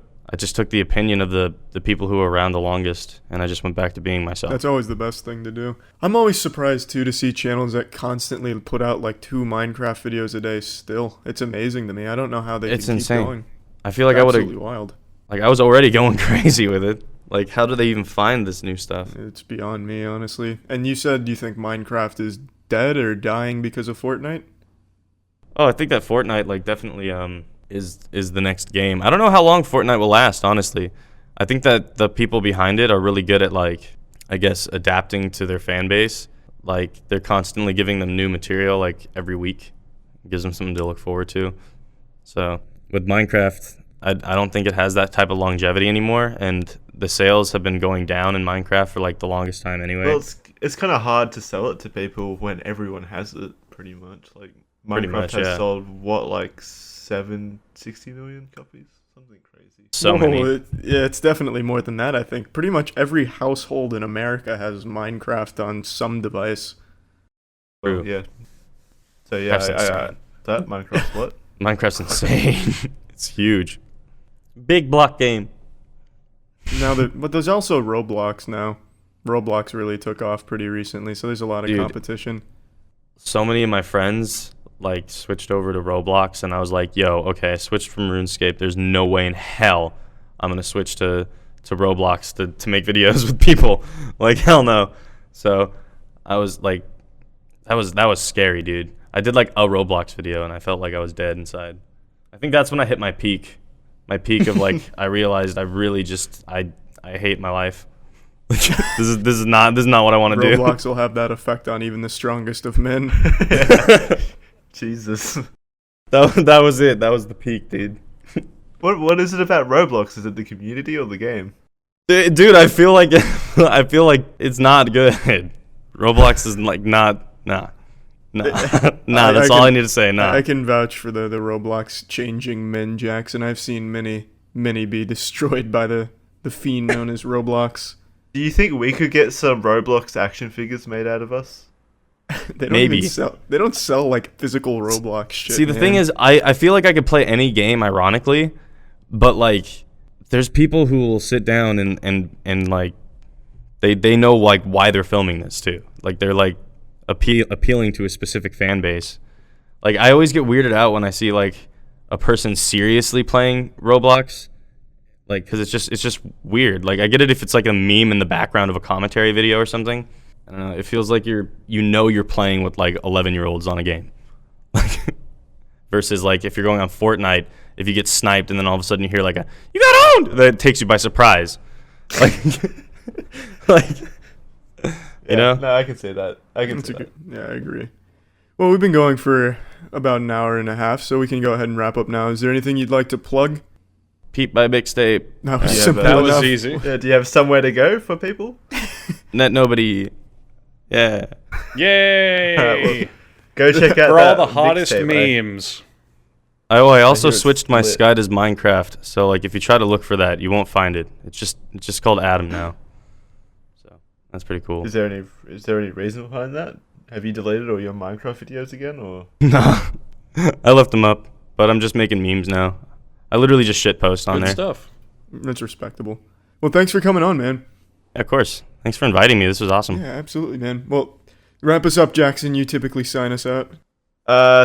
the opinion of the people who were around the longest, and I just went back to being myself. That's always the best thing to do. I'm always surprised too to see channels that constantly put out like 2 Minecraft videos a day still. It's amazing to me. I don't know how they It's can insane. keep going. I feel like Absolutely I would have, wild. like I was already going crazy with it. Like how do they even find this new stuff? It's beyond me, honestly. And you said you think Minecraft is dead or dying because of Fortnite? Oh, I think that Fortnite like definitely is the next game. I don't know how long Fortnite will last, honestly. I think that the people behind it are really good at like, I guess, adapting to their fan base. Like they're constantly giving them new material like every week. It gives them something to look forward to. So with Minecraft, I don't think it has that type of longevity anymore, and the sales have been going down in Minecraft for like the longest time anyway. Well, it's kind of hard to sell it to people when everyone has it, pretty much. Like Pretty Minecraft much, has yeah. sold what, like 60 million copies, something crazy. So Whoa, many. Yeah, it's definitely more than that, I think. Pretty much every household in America has Minecraft on some device. True. Yeah. So yeah, That's insane. that Minecraft what? Minecraft's insane. It's huge. Big block game. But there's also Roblox now. Roblox really took off pretty recently, so there's a lot of Dude. competition. So many of my friends like switched over to Roblox, and I was like, yo, okay, I switched from RuneScape. There's no way in hell I'm gonna switch to Roblox to make videos with people. Like hell no. So I was like, that was scary, dude. I did like a Roblox video and I felt like I was dead inside. I think that's when I hit my peak. My peak of like I realized I really just I hate my life. this is not what I want to do. Roblox will have that effect on even the strongest of men. Jesus. That was it. That was the peak, dude. What is it about Roblox? Is it the community or the game? Dude, I feel like it's not good. Roblox is like nah. That's all I need to say. Nah. I can vouch for the Roblox changing men, Jackson. I've seen many be destroyed by the fiend known as Roblox. Do you think we could get some Roblox action figures made out of us? They don't Maybe. even sell. They don't sell like physical Roblox shit. See, the man. thing is, I feel like I could play any game, ironically, but like there's people who will sit down and like they know like why they're filming this too. Like they're like appealing to a specific fan base. Like I always get weirded out when I see like a person seriously playing Roblox, like because it's just weird. Like I get it if it's like a meme in the background of a commentary video or something. I don't know. It feels like you're playing with like 11-year-olds on a game, like versus like if you're going on Fortnite, if you get sniped and then all of a sudden you hear like "you got owned," that takes you by surprise, like like you know. No, I can say that. Yeah, I agree. Well, we've been going for about an hour and a half, so we can go ahead and wrap up now. Is there anything you'd like to plug? Peep by Mixtape. That was Yeah, simple That enough. was easy. Yeah, do you have somewhere to go for people? NetNobody. Yeah. Yay! Go check out For all that the hottest mixtape, memes. I also hear it's switched my lit. SkyDoesMinecraft, so like if you try to look for that, you won't find it. It's just called Adam now. So that's pretty cool. Is there any reason behind that? Have you deleted all your Minecraft videos again, or? No, I left them up, but I'm just making memes now. I literally just shit post on Good there. stuff. That's respectable. Well, thanks for coming on, man. Yeah, of course. Thanks for inviting me. This was awesome. Yeah, absolutely, man. Well, wrap us up, Jackson. You typically sign us out.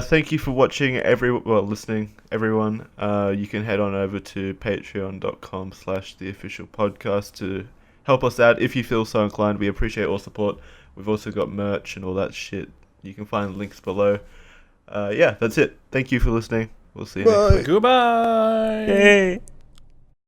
Thank you for watching, listening, everyone. You can head on over to patreon.com/theofficialpodcast to help us out if you feel so inclined. We appreciate all support. We've also got merch and all that shit. You can find links below. Yeah, that's it. Thank you for listening. We'll see you next week. Goodbye. Hey.